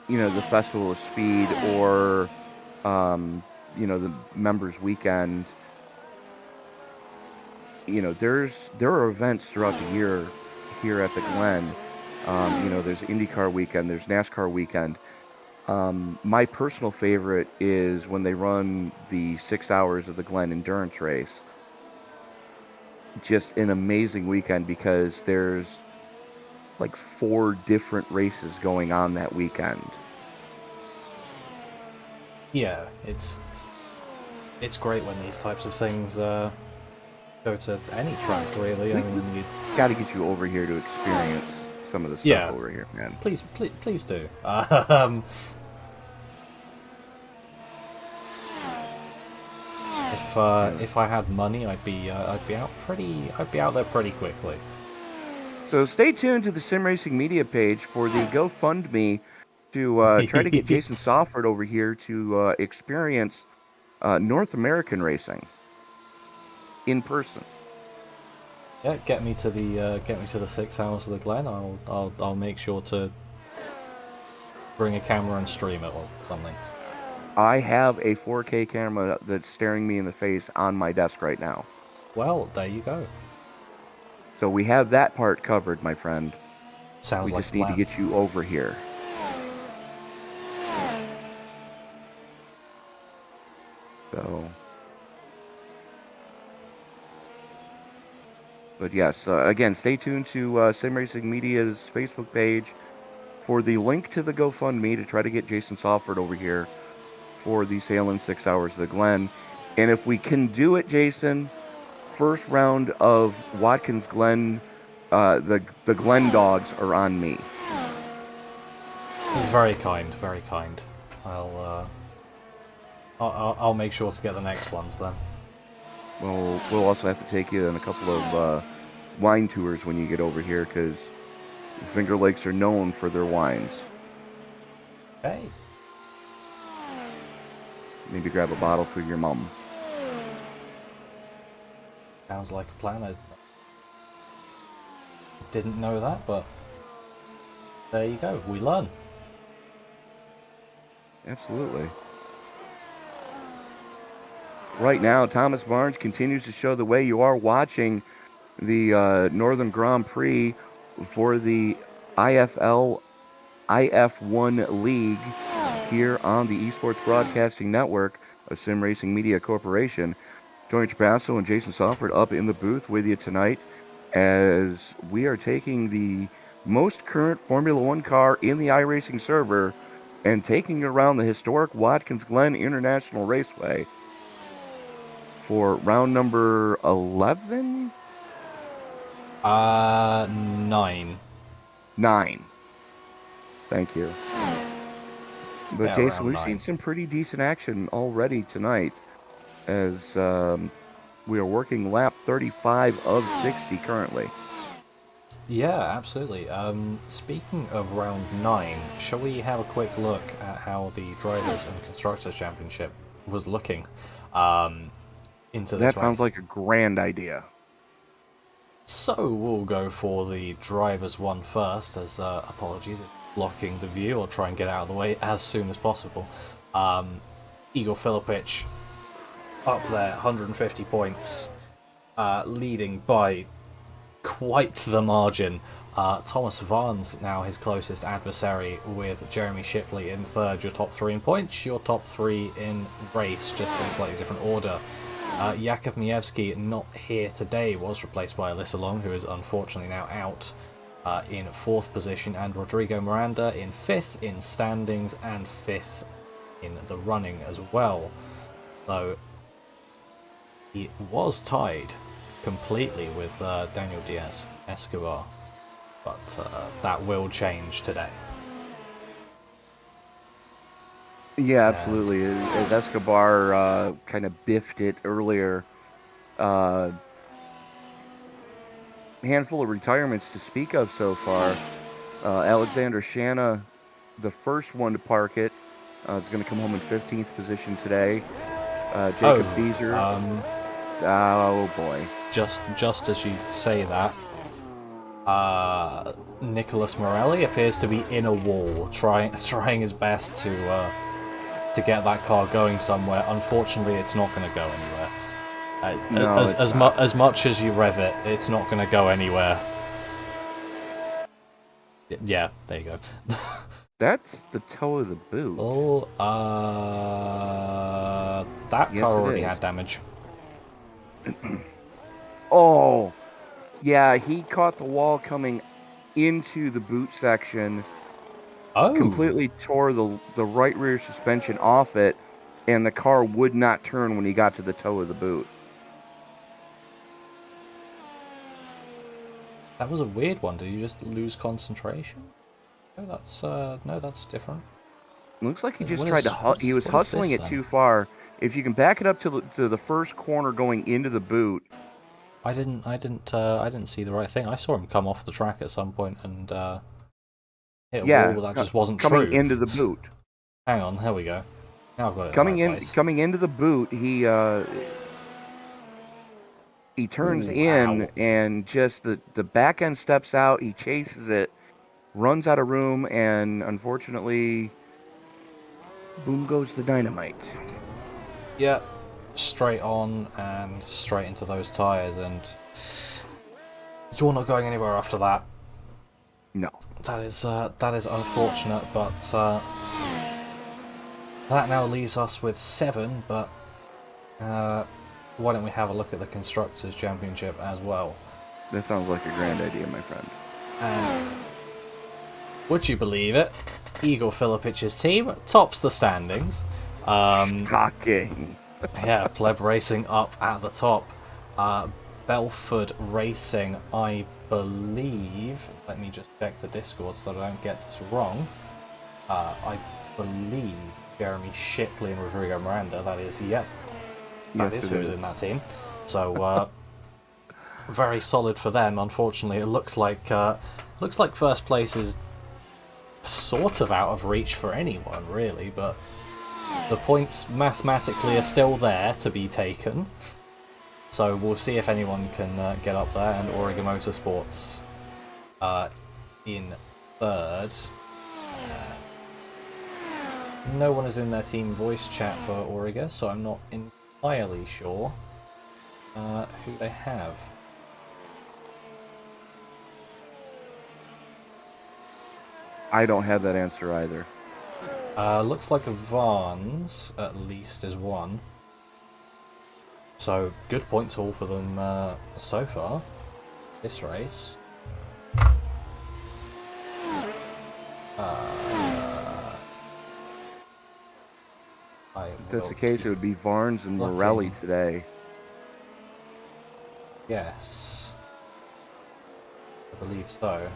the Festival of Speed or the members weekend. There are events throughout the year here at the Glen. There's IndyCar weekend, there's NASCAR weekend. My personal favorite is when they run the 6 hours of the Glen endurance race. Just an amazing weekend because there's like 4 different races going on that weekend. Yeah, it's great when these types of things go to any track, really. I mean, you got to get you over here to experience some of the stuff over here, man. Please do. If I had money, I'd be out there pretty quickly. So stay tuned to the Sim Racing Media page for the GoFundMe to try to get Jason Sofford over here to experience North American racing in person. Yeah, get me to the 6 hours of the Glen. I'll make sure to bring a camera and stream it or something. I have a 4K camera that's staring me in the face on my desk right now. Well, there you go. So we have that part covered, my friend. Sounds like we just need to get you over here. So, but yes, again, stay tuned to Sim Racing Media's Facebook page for the link to the GoFundMe to try to get Jason Sofford over here for the Sailing 6 Hours of the Glen. And if we can do it, Jason, first round of Watkins Glen, the Glen dogs are on me. Very kind, very kind. I'll make sure to get the next ones then. Well, we'll also have to take you on a couple of wine tours when you get over here, because Finger Lakes are known for their wines. Okay. Maybe grab a bottle for your mom. Sounds like a plan. I didn't know that, but there you go. We learn. Absolutely. Right now, Thomas Barnes continues to show the way. You are watching the Northern Grand Prix for the iFL iF1 League here on the Esports Broadcasting Network of Sim Racing Media Corporation. Tony Trapasso and Jason Sauford up in the booth with you tonight as we are taking the most current Formula One car in the iRacing server and taking it around the historic Watkins Glen International Raceway for round number 11? 9. 9. Thank you. But Yeah, Jason, we've 9. seen some pretty decent action already tonight as we are working lap 35 of 60 currently. Yeah, absolutely. Speaking of round 9, shall we have a quick look at how the Drivers and Constructors Championship was looking into this That sounds race? like a grand idea. So we'll go for the Drivers one first, as apologies, it's blocking the view. I'll try and get out of the way as soon as possible. Igor Filipic up there, 150 points, leading by quite the margin. Thomas Vance now his closest adversary, with Jeremy Shipley in third. Your top 3 in points, your top 3 in race, just in slightly different order. Jakub Miewski not here today, was replaced by Alyssa Long, who is unfortunately now out, in 4th position, and Rodrigo Miranda in 5th in standings and 5th in the running as well. So he was tied completely with Daniel Diaz Escobar, but that will change today. Yeah, absolutely. As Escobar kind of biffed it earlier, handful of retirements to speak of so far. Alexander Shanna, the first one to park it, is going to come home in 15th position today. Jacob Beezer. Oh boy. Just as you say that, Nicholas Morelli appears to be in a wall, trying his best to get that car going somewhere. Unfortunately, it's not going to go anywhere. No, as much as you rev it, it's not going to go anywhere. Yeah, there you go. That's the toe of the boot. Oh, that Yes, car it already is. had damage. Oh, yeah, he caught the wall coming into the boot section. Oh, Completely tore the right rear suspension off it, and the car would not turn when he got to the toe of the boot. that was a weird one. Did you just lose concentration? No, that's different. Looks like he just What tried is- to. what's- He was what is hustling this, it then? too far. If you can back it up to the first corner going into the boot. I didn't see the right thing. I saw him come off the track at some point and hit a Yeah, wall that just wasn't coming true. into the boot. Hang on, there we go. Now I've got it. Coming in in, the right place. coming into the boot, he turns Ooh, in ow. and just the back end steps out. He chases it, runs out of room, and unfortunately, boom goes the dynamite. Yeah, straight on and straight into those tires, and you're not going anywhere after that. No. That is unfortunate, but that now leaves us with 7. But why don't we have a look at the Constructors Championship as well? That sounds like a grand idea, my friend. And would you believe it? Igor Filipic's team tops the standings. Shocking. Yeah, Pleb Racing up at the top. Belford Racing, I believe. Let me just check the Discord so that I don't get this wrong. I believe Jeremy Shipley and Rodrigo Miranda. That is, yep. That Yes, is it who's in that team. So, very solid for them. Unfortunately, it looks like first place is sort of out of reach for anyone, really, but the points mathematically are still there to be taken. So we'll see if anyone can get up there, and Auriga Motorsports in third. No one is in their team voice chat for Auriga, so I'm not entirely sure who they have. I don't have that answer either. Looks like a Vans, at least, is one. So, good points haul for them so far, this race. If that's the case, it would be Varnes and Morelli today. Yes. I believe so.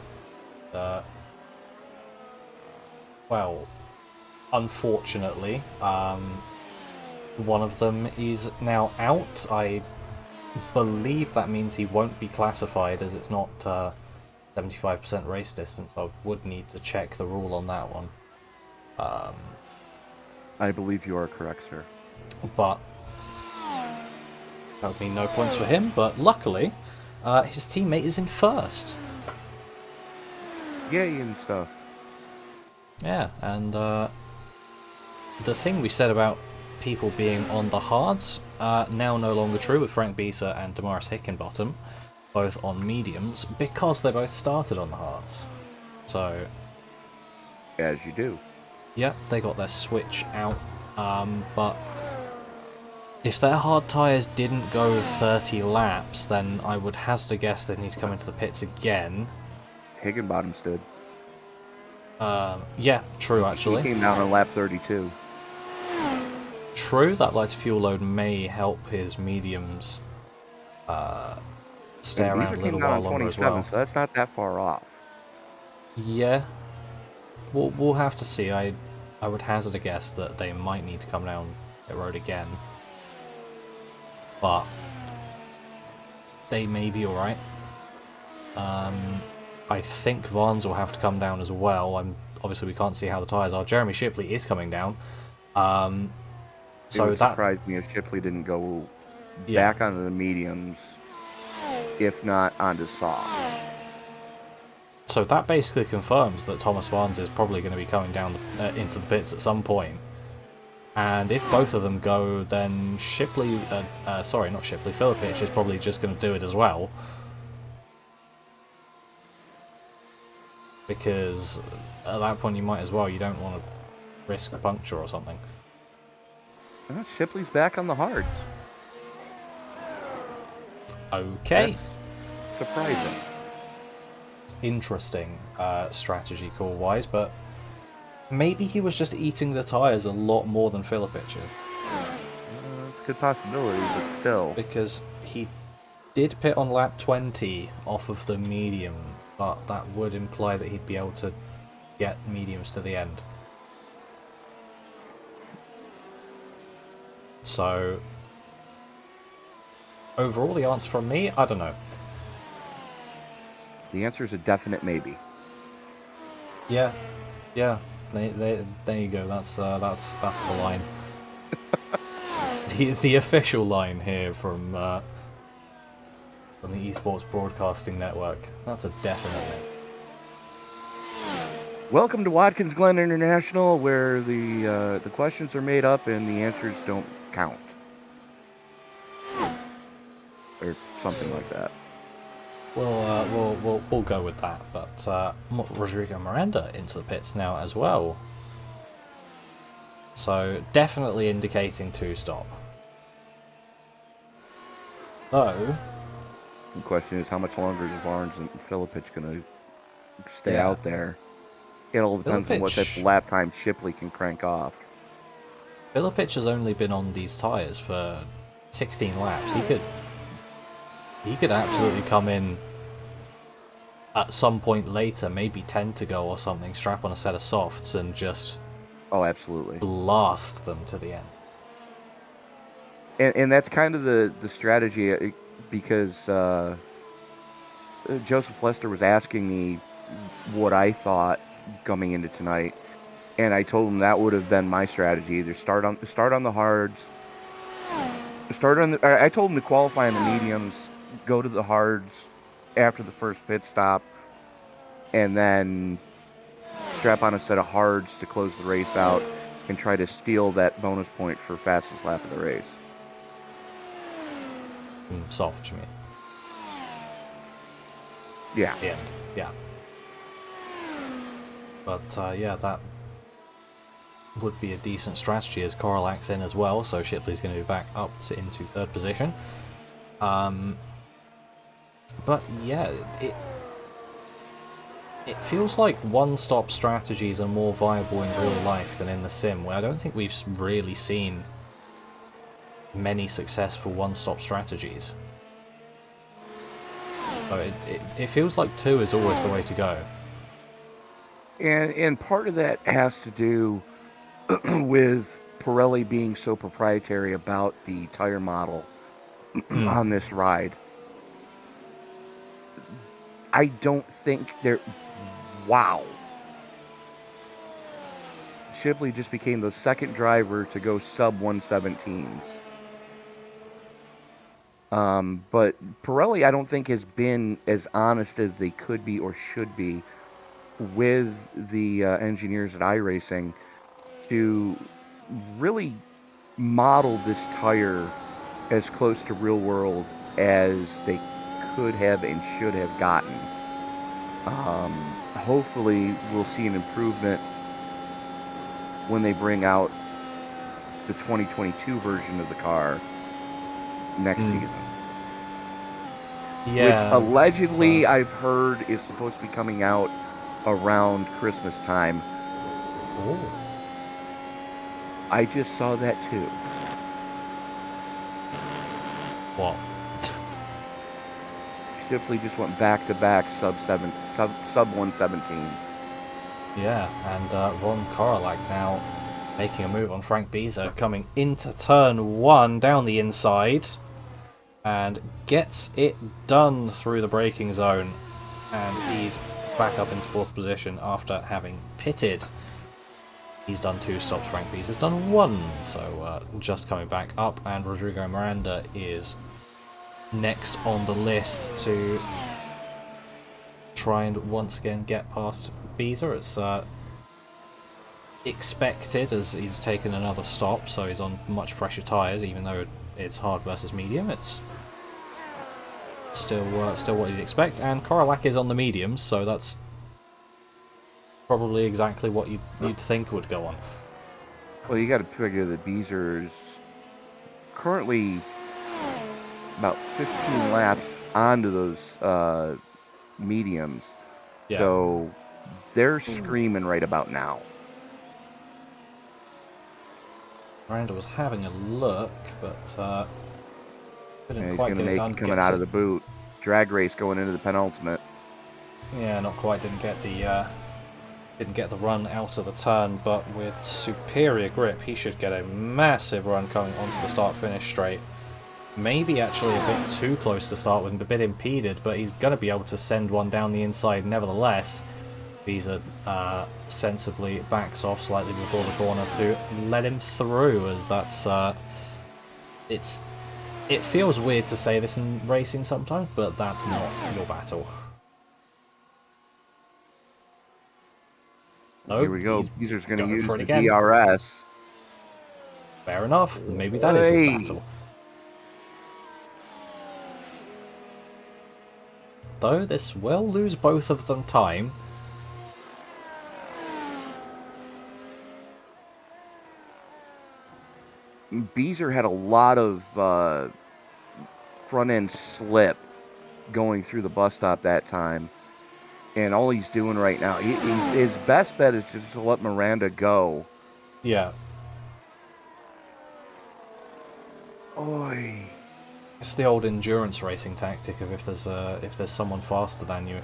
Well, unfortunately, one of them is now out. I believe that means he won't be classified, as it's not 75% race distance. I would need to check the rule on that one. I believe you are correct, sir. But that would mean no points for him, but luckily his teammate is in first. Yay and stuff. Yeah, and the thing we said about people being on the hards, now no longer true with Frank Bisa and Damaris Hickenbottom, both on mediums, because they both started on the hards. So, as you do. Yeah, they got their switch out, but if their hard tyres didn't go 30 laps, then I would hazard a guess they'd need to come into the pits again. Higginbottom stood. Yeah, true, actually. He came down on lap 32. True, that lighter fuel load may help his mediums stay around a little while longer as well. So that's not that far off. Yeah. We'll have to see. I would hazard a guess that they might need to come down the road again. But they may be alright. I think Vans will have to come down as well. Obviously we can't see how the tyres are. Jeremy Shipley is coming down. So it would surprise me if Shipley didn't go back onto the mediums, if not onto soft. So that basically confirms that Thomas Vans is probably going to be coming down into the pits at some point. And if both of them go, then Shipley, sorry, not Shipley, Filipich is probably just going to do it as well. Because at that point you might as well, you don't want to risk a puncture or something. Well, Shipley's back on the hards. Okay. That's surprising. Interesting strategy call-wise, but maybe he was just eating the tyres a lot more than Filipich is. It's a good possibility, but still. Because he did pit on lap 20 off of the medium, but that would imply that he'd be able to get mediums to the end. So, overall, the answer from me, I don't know. The answer is a definite maybe. Yeah. There you go. That's the line. the official line here from the Esports Broadcasting Network. That's a definite. Welcome to Watkins Glen International, where the questions are made up and the answers don't count, or something like that. We'll go with that. But Rodrigo Miranda into the pits now as well. So definitely indicating two-stop. Though the question is, how much longer is Barnes and Filipich going to stay out there? It all depends on what type of lap time Shipley can crank off. Filipich has only been on these tyres for 16 laps. He could absolutely come in at some point later, maybe 10 to go or something, strap on a set of softs and just Oh, absolutely. blast them to the end. And that's kind of the strategy, because Joseph Lester was asking me what I thought coming into tonight, and I told him that would have been my strategy: either start on the hards, I told him to qualify on the mediums, go to the hards after the first pit stop, and then strap on a set of hards to close the race out and try to steal that bonus point for fastest lap of the race. Soft, you mean? Yeah. The end. Yeah. But yeah, that would be a decent strategy as Coralac's in as well, so Shipley's going to be back up into third position. But yeah, it feels like one-stop strategies are more viable in real life than in the sim, where I don't think we've really seen many successful one-stop strategies. So it feels like 2 is always the way to go. And part of that has to do with Pirelli being so proprietary about the tire model on this ride. I don't think they're... Wow. Shipley just became the second driver to go sub 117s. But Pirelli, I don't think, has been as honest as they could be or should be with the engineers at iRacing to really model this tire as close to real world as they could have and should have gotten. Hopefully we'll see an improvement when they bring out the 2022 version of the car next season. Yeah, which allegedly I've heard is supposed to be coming out around Christmas time. Oh. I just saw that too. What? Shipley just went back to back sub 117s. Yeah, and Ron Korolak now making a move on Frank Beazer, coming into turn 1 down the inside, and gets it done through the braking zone, and he's back up into 4th position after having pitted. He's done 2 stops, Frank Beazer's done 1, so just coming back up, and Rodrigo Miranda is next on the list to try and once again get past Beazer. It's expected, as he's taken another stop, so he's on much fresher tyres, even though it's hard versus medium. It's still what you'd expect, and Korolak is on the mediums, so that's probably exactly what you'd think would go on. Well, you got to figure that Beazer's currently about 15 laps onto those mediums, Yeah. so they're screaming right about now. Miranda was having a look, but couldn't And he's quite going to get it make done. it coming out of the boot. Drag race going into the penultimate. Yeah, not quite. Didn't get the run out of the turn, but with superior grip, he should get a massive run coming onto the start-finish straight. Maybe actually a bit too close to start with, a bit impeded, but he's going to be able to send one down the inside nevertheless. Beazer sensibly backs off slightly before the corner to let him through, as that's it feels weird to say this in racing sometimes, but that's not your battle. No, Here we go. Beazer's going to use the again. DRS. Fair enough. Maybe that is his battle. Though this will lose both of them time. Beazer had a lot of front end slip going through the bus stop that time, and all he's doing right now, his best bet is just to let Miranda go. Yeah. Oy. It's the old endurance racing tactic of if there's someone faster than you,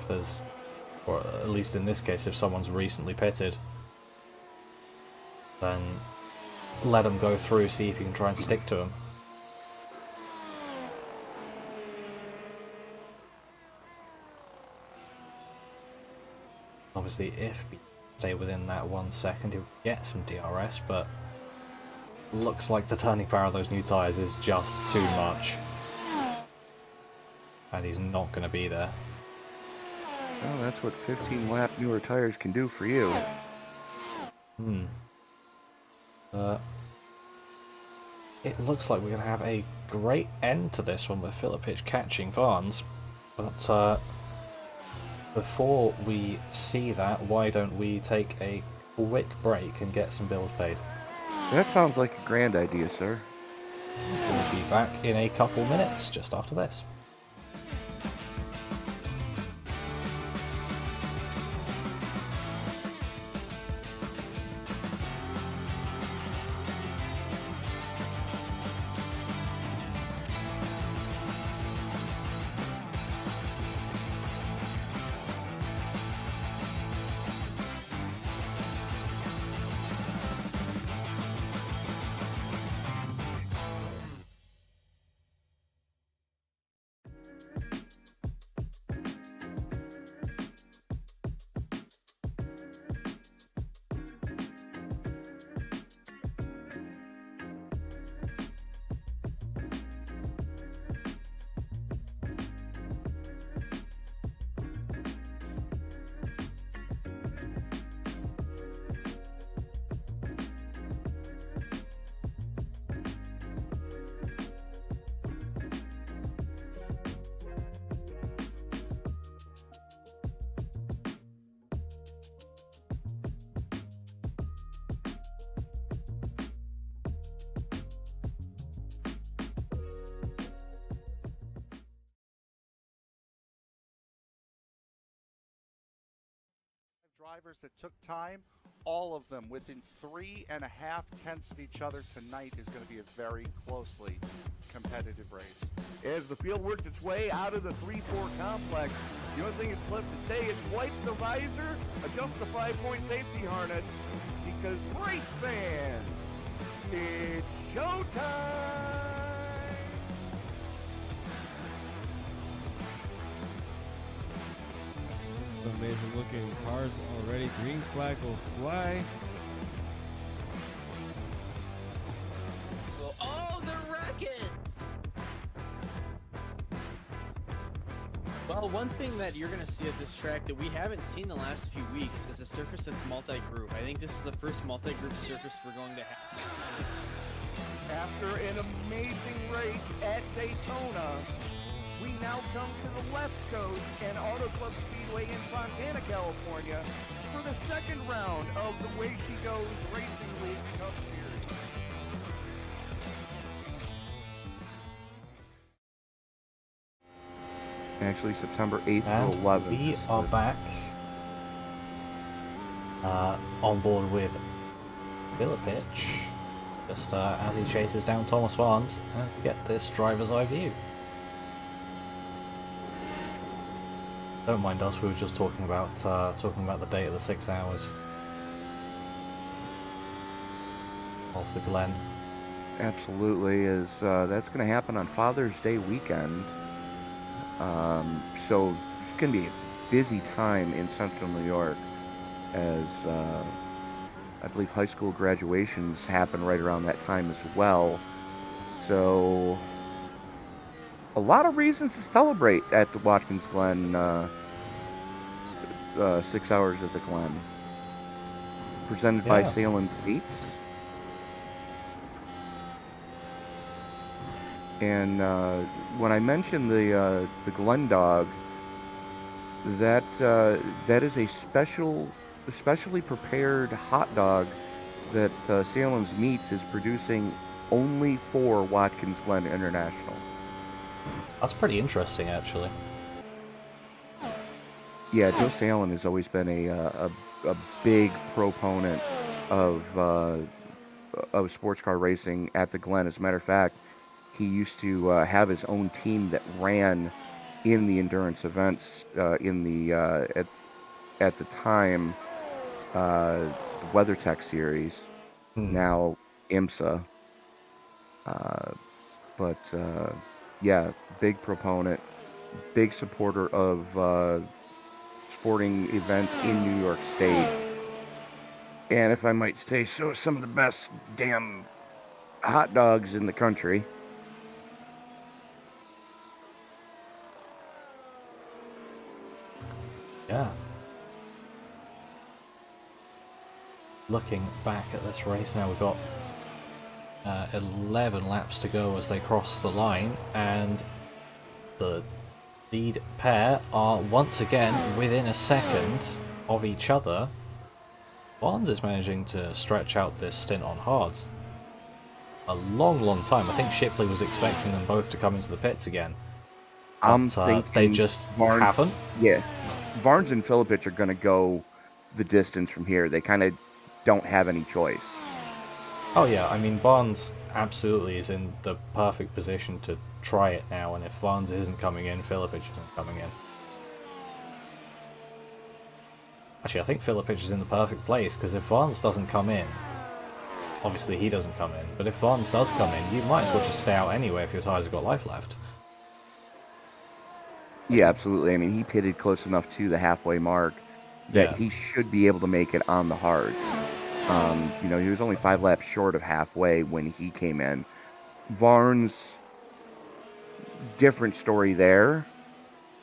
or at least in this case, if someone's recently pitted. then let them go through, see if you can try and stick to them. Obviously, if we stay within that 1 second, he'll get some DRS, but looks like the turning power of those new tyres is just too much. And he's not going to be there. Well, that's what 15-lap newer tires can do for you. It looks like we're going to have a great end to this one with Filipich catching Varnes. But before we see that, why don't we take a quick break and get some bills paid? That sounds like a grand idea, sir. We'll be back in a couple minutes just after this. Drivers that took time, all of them within 3.5 tenths of each other tonight is going to be a very closely competitive race. As the field worked its way out of the 3-4 complex, the only thing that's left to say is wipe the visor, adjust the 5-point safety harness, because race fans, it's showtime! Amazing looking cars already. Green flag will fly. Oh, they're wrecking! Well, one thing that you're going to see at this track that we haven't seen the last few weeks is a surface that's multi-group. I think this is the first multi-group surface we're going to have. After an amazing race at Daytona, we now come to the left coast and Auto Club Speedway in Fontana, California for the second round of the Way She Goes Racing League Cup Series. Actually, September 8th And to 11th. we are back on board with Filipich, just as he chases down Thomas Varnes, and get this driver's eye view. Don't mind us, we were just talking about the date of the 6 hours of the Glen. Absolutely, is that's going to happen on Father's Day weekend. So it's going to be a busy time in Central New York, as I believe high school graduations happen right around that time as well. So a lot of reasons to celebrate at the Watkins Glen, 6 hours at the Glen. Presented by Salem Beats. And when I mentioned the Glen Dog, that is a specially prepared hot dog that Salem's Meats is producing only for Watkins Glen International. That's pretty interesting, actually. Yeah, Joe Salem has always been a big proponent of sports car racing at the Glen. As a matter of fact, he used to have his own team that ran in the endurance events in the at the time the WeatherTech series, now IMSA. But yeah, big proponent, big supporter of sporting events in New York State. And if I might say so, some of the best damn hot dogs in the country. Yeah. Looking back at this race now, we've got 11 laps to go as they cross the line, and the lead pair are once again within a second of each other. Barnes is managing to stretch out this stint on hards a long time. I think Shipley was expecting them both to come into the pits again, I'm but thinking they just Barnes, haven't. Yeah, Barnes and Filipich are going to go the distance from here. They kind of don't have any choice. Oh yeah, I mean Barnes absolutely is in the perfect position to try it now, and if Barnes isn't coming in, Filipich isn't coming in. Actually, I think Filipich is in the perfect place, because if Barnes doesn't come in, obviously he doesn't come in, but if Barnes does come in, you might as well just stay out anyway if your tyres have got life left. Yeah, absolutely. I mean, he pitted close enough to the halfway mark that Yeah. he should be able to make it on the hards. You know, he was only 5 laps short of halfway when he came in. Barnes, different story there.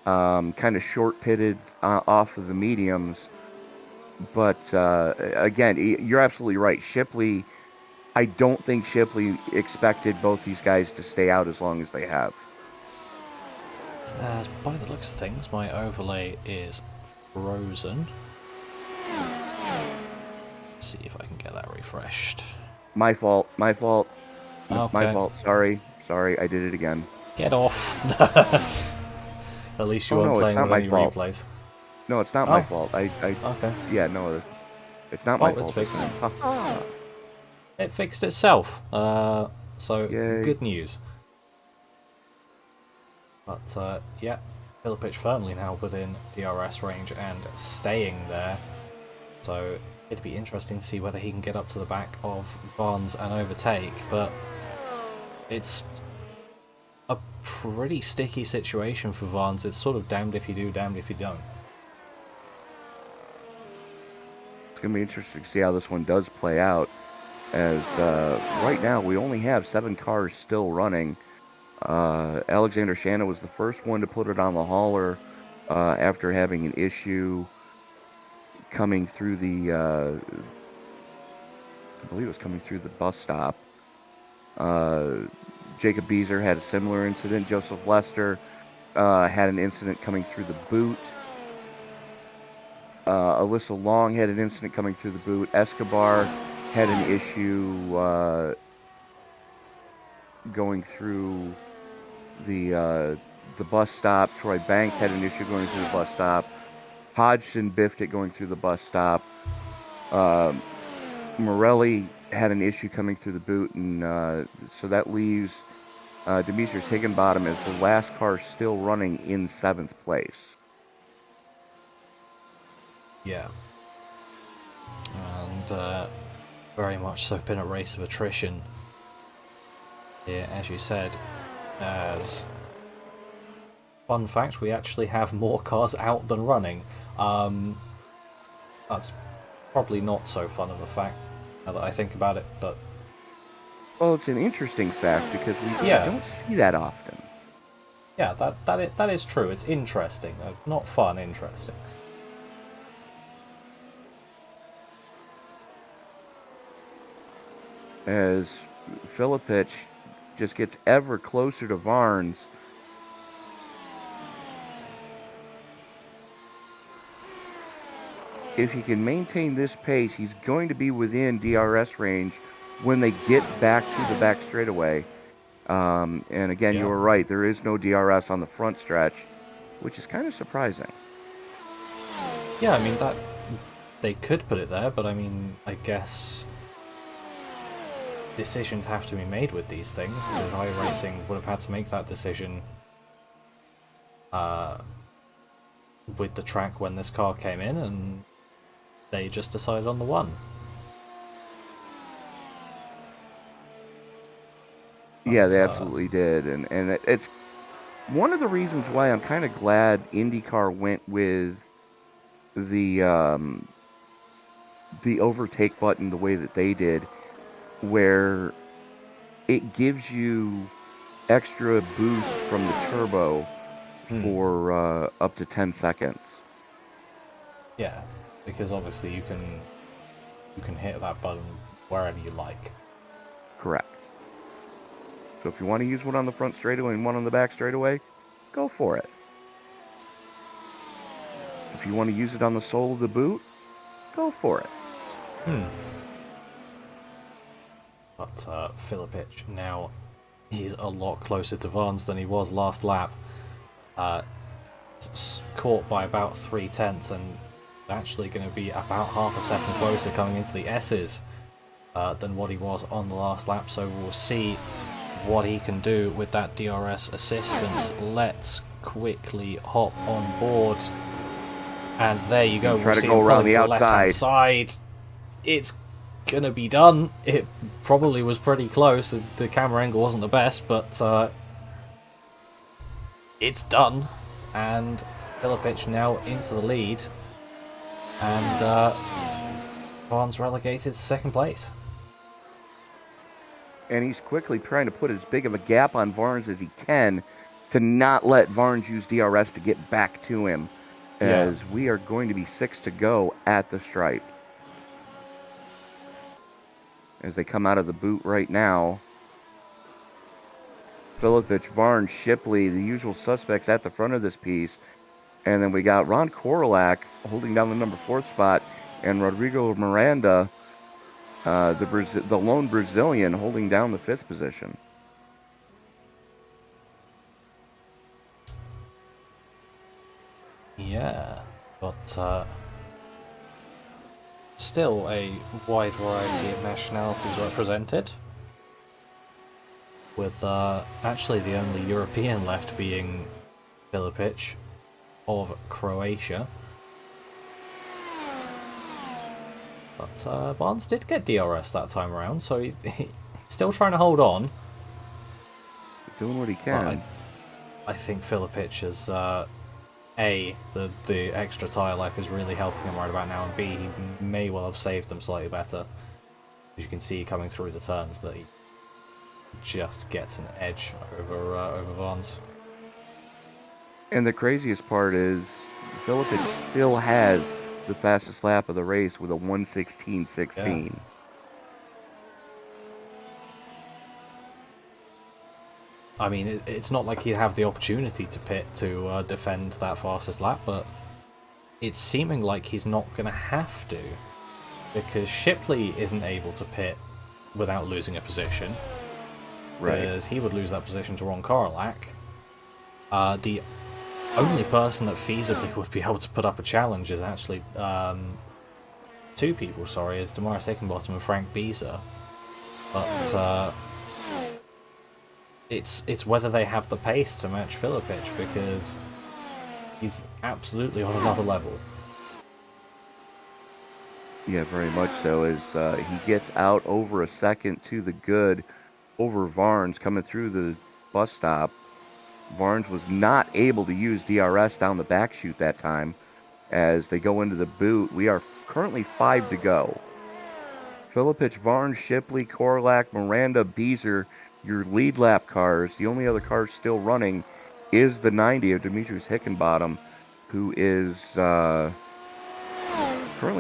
Kind of short pitted off of the mediums. But again, you're absolutely right. Shipley, I don't think Shipley expected both these guys to stay out as long as they have. By the looks of things, my overlay is frozen. Let's see if I can get that refreshed. My fault. My fault. Okay. My fault. Sorry, I did it again. Get off! At least you Oh, weren't no, it's playing not with my any fault. replays. No, it's not my Oh. fault. Okay. Yeah, no, it's not Oh, my it's fault. fixed. Ha, ha. It fixed itself. So Yay. good news. But yeah, Filipich firmly now within DRS range and staying there. So it'd be interesting to see whether he can get up to the back of Barnes and overtake. But it's a pretty sticky situation for Barnes. It's sort of damned if you do, damned if you don't. It's going to be interesting to see how this one does play out, as right now we only have 7 cars still running. Alexander Shanna was the first one to put it on the hauler after having an issue coming through the, I believe it was coming through the bus stop. Jacob Beezer had a similar incident. Joseph Lester had an incident coming through the boot. Alyssa Long had an incident coming through the boot. Escobar had an issue going through the bus stop. Troy Banks had an issue going through the bus stop. Hodgson biffed it going through the bus stop. Morelli had an issue coming through the boot, and so that leaves Demetrius Higginbottom as the last car still running in 7th place. Yeah. And very much so been a race of attrition here, as you said. As fun fact, we actually have more cars out than running. That's probably not so fun of a fact now that I think about it, but Well, it's an interesting fact because we Yeah. don't see that often. yeah, that is true. It's interesting, not fun, interesting. As Filipich just gets ever closer to Varnes. If he can maintain this pace, he's going to be within DRS range when they get back to the back straightaway. And again, Yeah. you were right. There is no DRS on the front stretch, which is kind of surprising. Yeah, I mean, that they could put it there, but I mean, I guess decisions have to be made with these things, because iRacing would have had to make that decision with the track when this car came in, and they just decided on the one. Yeah, But, they absolutely did, and it's one of the reasons why I'm kind of glad IndyCar went with the overtake button the way that they did, where it gives you extra boost from the turbo for up to 10 seconds. yeah, because obviously you can hit that button wherever you like. Correct. So if you want to use one on the front straightaway and one on the back straightaway, go for it. If you want to use it on the sole of the boot, go for it. But Filipich now, he's a lot closer to Vance than he was last lap. Caught by about 0.3, and actually going to be about half a second closer coming into the S's than what he was on the last lap. So we'll see what he can do with that DRS assistance. Let's quickly hop on board. And there you go. Try to go around the outside. Side. It's gonna be done. It probably was pretty close. The camera angle wasn't the best, but it's done. And Filipich now into the lead. And Vaughn's relegated to second place. And he's quickly trying to put as big of a gap on Varnes as he can to not let Varnes use DRS to get back to him, as we are going to be 6 to go at the stripe. As they come out of the boot right now, Filipich, Varnes, Shipley, the usual suspects at the front of this piece. And then we got Ron Korolak holding down the number 4 spot, and Rodrigo Miranda, the lone Brazilian, holding down the 5th position. Yeah, but still a wide variety of nationalities represented, with actually the only European left being Filipich of Croatia. But Vance did get DRS that time around, so he's still trying to hold on. Doing what he can. I think Filipich is the extra tyre life is really helping him right about now, and B, he may well have saved them slightly better. As you can see coming through the turns that he just gets an edge over Vance. And the craziest part is Filipich still has the fastest lap of the race with a 1:16.16. Yeah. I mean, it's not like he'd have the opportunity to pit to defend that fastest lap, but it's seeming like he's not going to have to, because Shipley isn't able to pit without losing a position. Right. Because he would lose that position to Ron Korolak. The only person that feasibly would be able to put up a challenge is actually two people, is Damaris Hickenbottom and Frank Beezer. But it's whether they have the pace to match Filipich, because he's absolutely on another level. Yeah, very much so. As he gets out over a second to the good over Varnes coming through the bus stop. Varnes was not able to use DRS down the back chute that time. As they go into the boot, we are currently 5 to go. Filipich, Varnes, Shipley, Korolak, Miranda, Beezer, your lead lap cars. The only other car still running is the 90 of Demetrius Hickenbottom, who is currently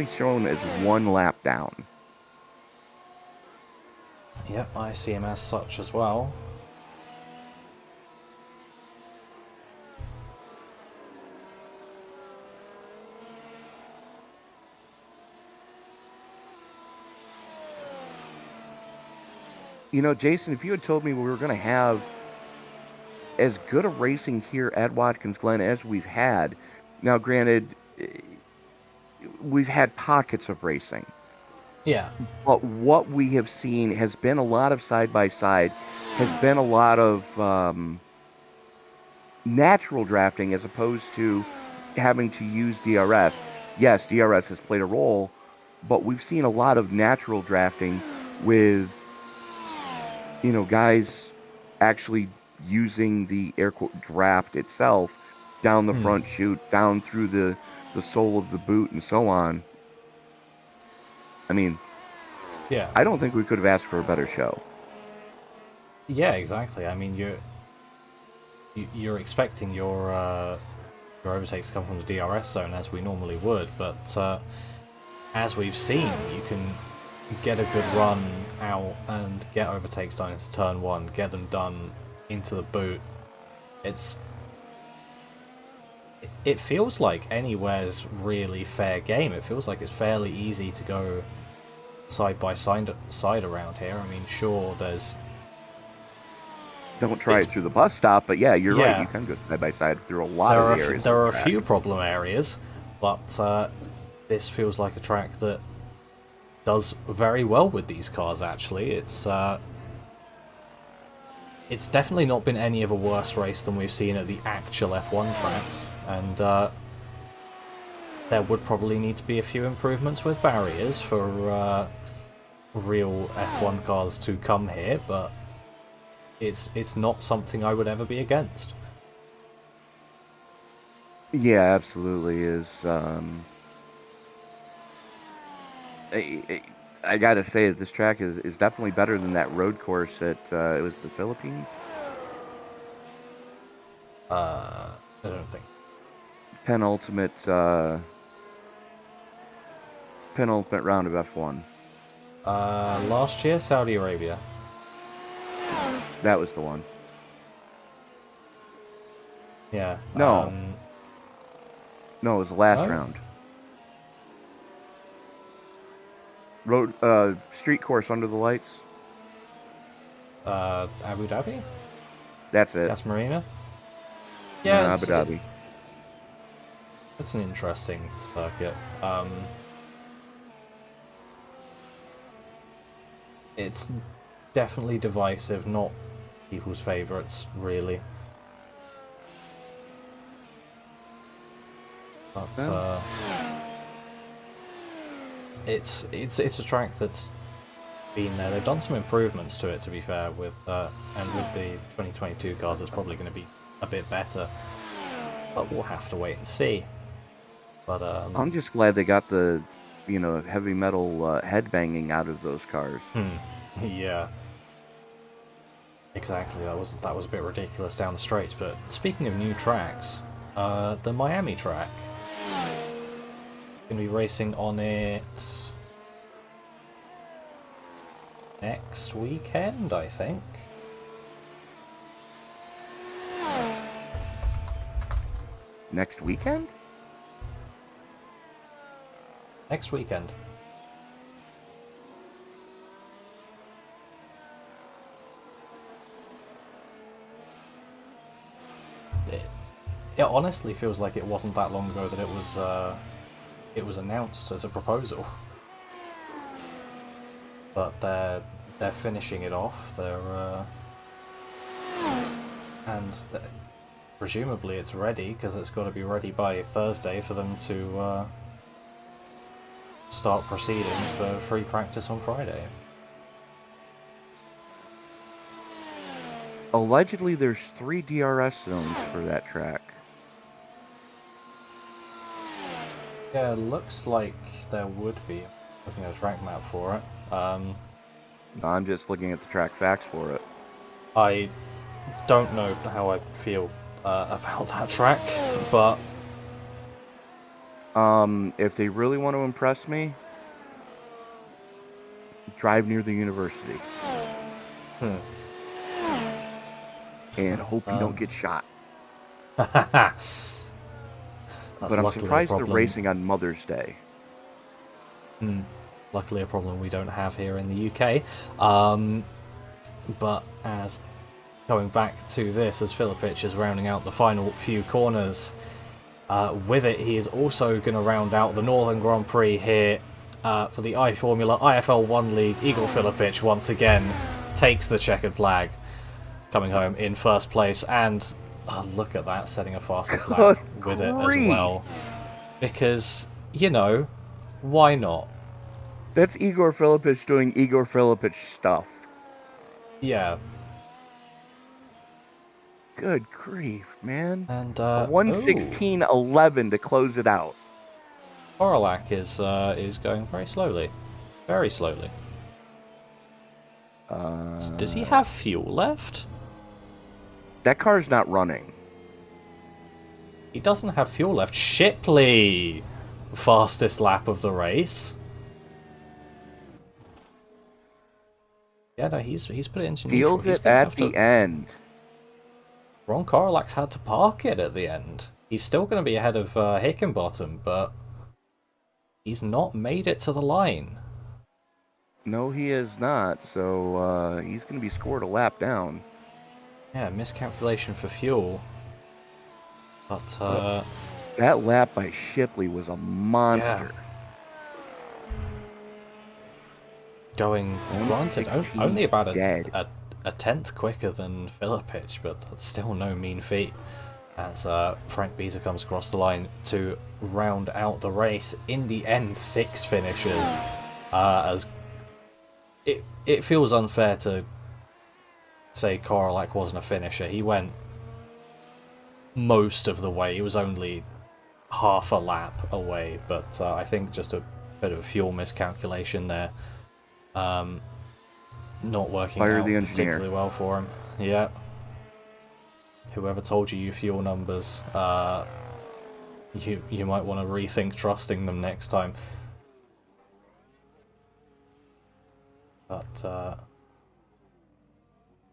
shown as 1 lap down. Yep, I see him as such as well. You know, Jason, if you had told me we were going to have as good a racing here at Watkins Glen as we've had, now granted, we've had pockets of racing. Yeah. But what we have seen has been a lot of side-by-side, has been a lot of natural drafting as opposed to having to use DRS. Yes, DRS has played a role, but we've seen a lot of natural drafting with, you know, guys actually using the air quote draft itself down the front chute, down through the sole of the boot, and so on. I mean, Yeah. I don't think we could have asked for a better show. Yeah, exactly. I mean, you're expecting your overtakes to come from the DRS zone as we normally would, but as we've seen, you can get a good run out and get overtakes done into turn 1, get them done into the boot. It feels like anywhere's really fair game. It feels like it's fairly easy to go side by side around here. I mean, sure, there's... Don't try it through the bus stop, but yeah, you're right. Yeah. You can go side by side through a lot of the areas. There are a track. few problem areas, but this feels like a track that does very well with these cars, actually. It's definitely not been any of a worse race than we've seen at the actual F1 tracks, and there would probably need to be a few improvements with barriers for real F1 cars to come here, but it's not something I would ever be against. Yeah, absolutely is. I gotta say that this track is definitely better than that road course at it was the Philippines. I don't think. Penultimate round of F1. Last year, Saudi Arabia. That was the one. Yeah. No. No, it was the last Oh. round. Road street course under the lights. Abu Dhabi? That's it. Gas Marina? Yeah, Yeah, Abu Dhabi. It's an interesting circuit. It's definitely divisive, not people's favourites, really. But it's a track that's been there. They've done some improvements to it, to be fair, with and with the 2022 cars, it's probably going to be a bit better. But we'll have to wait and see. But I'm just glad they got the, heavy metal headbanging out of those cars. Yeah. Exactly. That was a bit ridiculous down the straights. But speaking of new tracks, the Miami track. Going to be racing on it next weekend, I think. Next weekend? Next weekend. It honestly feels like it wasn't that long ago that it was announced as a proposal. But they're finishing it off. Presumably it's ready, because it's got to be ready by Thursday for them to start proceedings for free practice on Friday. Allegedly, there's 3 DRS zones for that track. Yeah, it looks like there would be. Looking at a track map for it. I'm just looking at the track facts for it. I don't know how I feel about that track, but If they really want to impress me, drive near the university. And hope you don't get shot. But I'm surprised they're racing on Mother's Day. Luckily a problem we don't have here in the UK. But as going back to this, as Filipic is rounding out the final few corners, with it he is also going to round out the Northern Grand Prix here for the iFormula iFL1 League. Igor Filipic once again takes the checkered flag, coming home in first place, and look at that, setting a fastest lap with it as well. Because, you know, why not? That's Igor Filipic doing Igor Filipic stuff. Yeah. Good grief, man. And A 1:16.11 to close it out. Korolak is going very slowly. Very slowly. Does he have fuel left? That car's not running. He doesn't have fuel left. Shipley! Fastest lap of the race. Yeah, no, he's put it into neutral. Feels He's it gonna at have to... the end. Ron Korolak's had to park it at the end. He's still going to be ahead of Hickenbottom, but he's not made it to the line. No, he is not. So he's going to be scored a lap down. Yeah, miscalculation for fuel. But that lap by Shipley was a monster. Yeah. Going, granted, only about a tenth quicker than Filipich, but that's still no mean feat. As Frank Beazer comes across the line to round out the race. In the end, 6 finishes. As it feels unfair to say Korolak wasn't a finisher. He went most of the way. He was only half a lap away, but I think just a bit of a fuel miscalculation there. Not working out particularly well for him. Yeah. Whoever told you your fuel numbers, you might want to rethink trusting them next time. But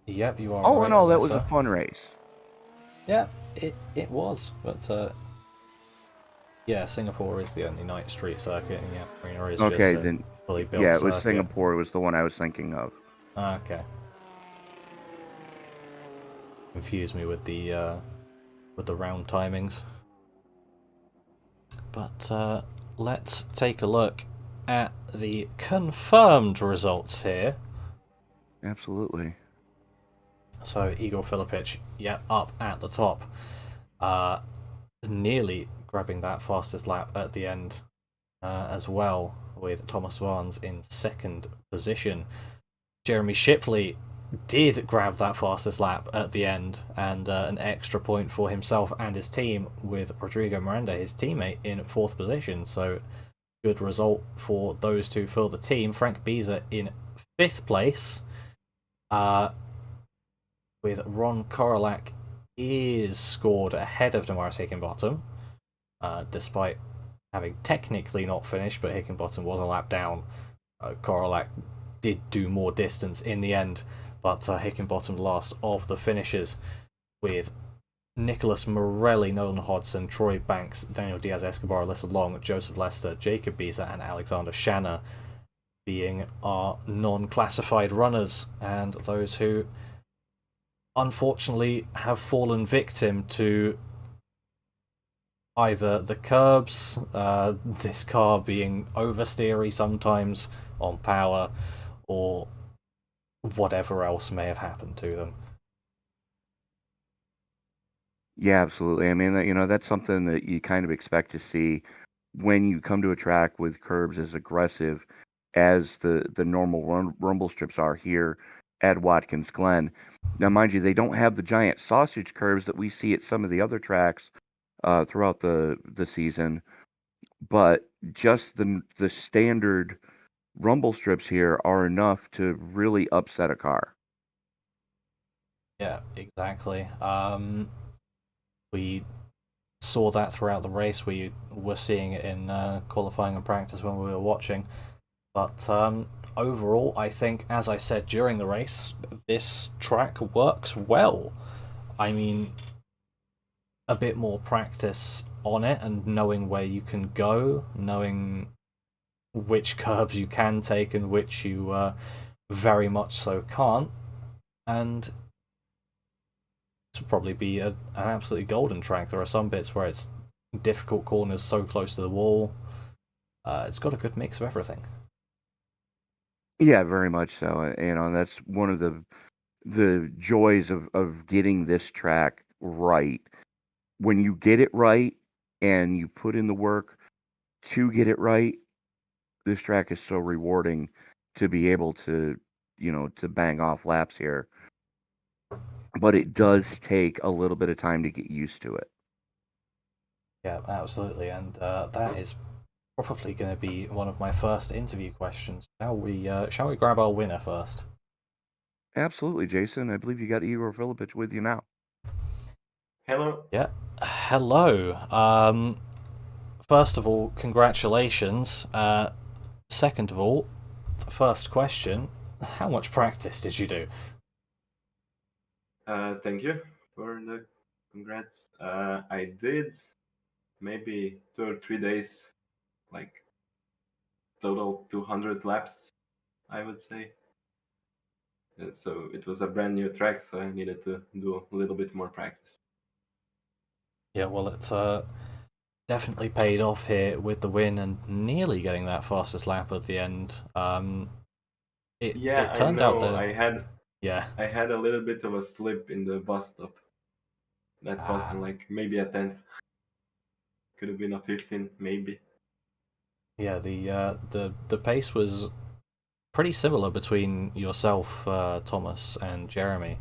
yep, you are. All right in all, that this, was a fun race. Yeah, it was, but yeah, Singapore is the only night street circuit, and Marina is okay, just then fully built. Yeah, it was circuit. Singapore. It was the one I was thinking of. Okay. Confused me with the round timings. But let's take a look at the confirmed results here. Absolutely. So Igor Filipich, yeah, up at the top, nearly grabbing that fastest lap at the end, as well, with Thomas Vance in second position. Jeremy Shipley did grab that fastest lap at the end, and an extra point for himself and his team, with Rodrigo Miranda, his teammate, in fourth position. So good result for those two for the team. Frank Beazer in fifth place, with Ron Korolak is scored ahead of Damaris Hickenbottom, despite having technically not finished, but Hickenbottom was a lap down. Korolak did do more distance in the end, but Hickenbottom last of the finishers, with Nicholas Morelli, Nolan Hodson, Troy Banks, Daniel Diaz-Escobar, Alyssa Long, Joseph Lester, Jacob Beazer, and Alexander Shanna being our non-classified runners, and those who unfortunately have fallen victim to either the curbs, this car being oversteery sometimes on power, or whatever else may have happened to them. Yeah, absolutely. I mean, that's something that you kind of expect to see when you come to a track with curbs as aggressive as the normal rumble strips are here at Watkins Glen. Now, mind you, they don't have the giant sausage curves that we see at some of the other tracks throughout the season, but just the standard rumble strips here are enough to really upset a car. Yeah, exactly. We saw that throughout the race. We were seeing it in qualifying and practice when we were watching. But overall, I think, as I said during the race, this track works well. I mean, a bit more practice on it and knowing where you can go, knowing which curbs you can take and which you very much so can't, and this will probably be an absolutely golden track. There are some bits where it's difficult corners so close to the wall. It's got a good mix of everything. Yeah, very much so. That's one of the joys of getting this track right. When you get it right and you put in the work to get it right, this track is so rewarding to be able to bang off laps here. but it does take a little bit of time to get used to it. Yeah, absolutely, and that is probably going to be one of my first interview questions. Shall we grab our winner first? Absolutely, Jason. I believe you got Igor Filipic with you now. Hello. Yeah, hello. First of all, congratulations. Second of all, the first question: how much practice did you do? Thank you for the congrats. I did maybe 2 or 3 days, like total 200 laps, I would say. So it was a brand new track, so I needed to do a little bit more practice. Yeah, well, it's definitely paid off here with the win and nearly getting that fastest lap at the end. Yeah, It I turned out know. that I had a little bit of a slip in the bus stop. That cost me like maybe a 10th. Could have been a 15, maybe. yeah, the pace was pretty similar between yourself, Thomas, and Jeremy.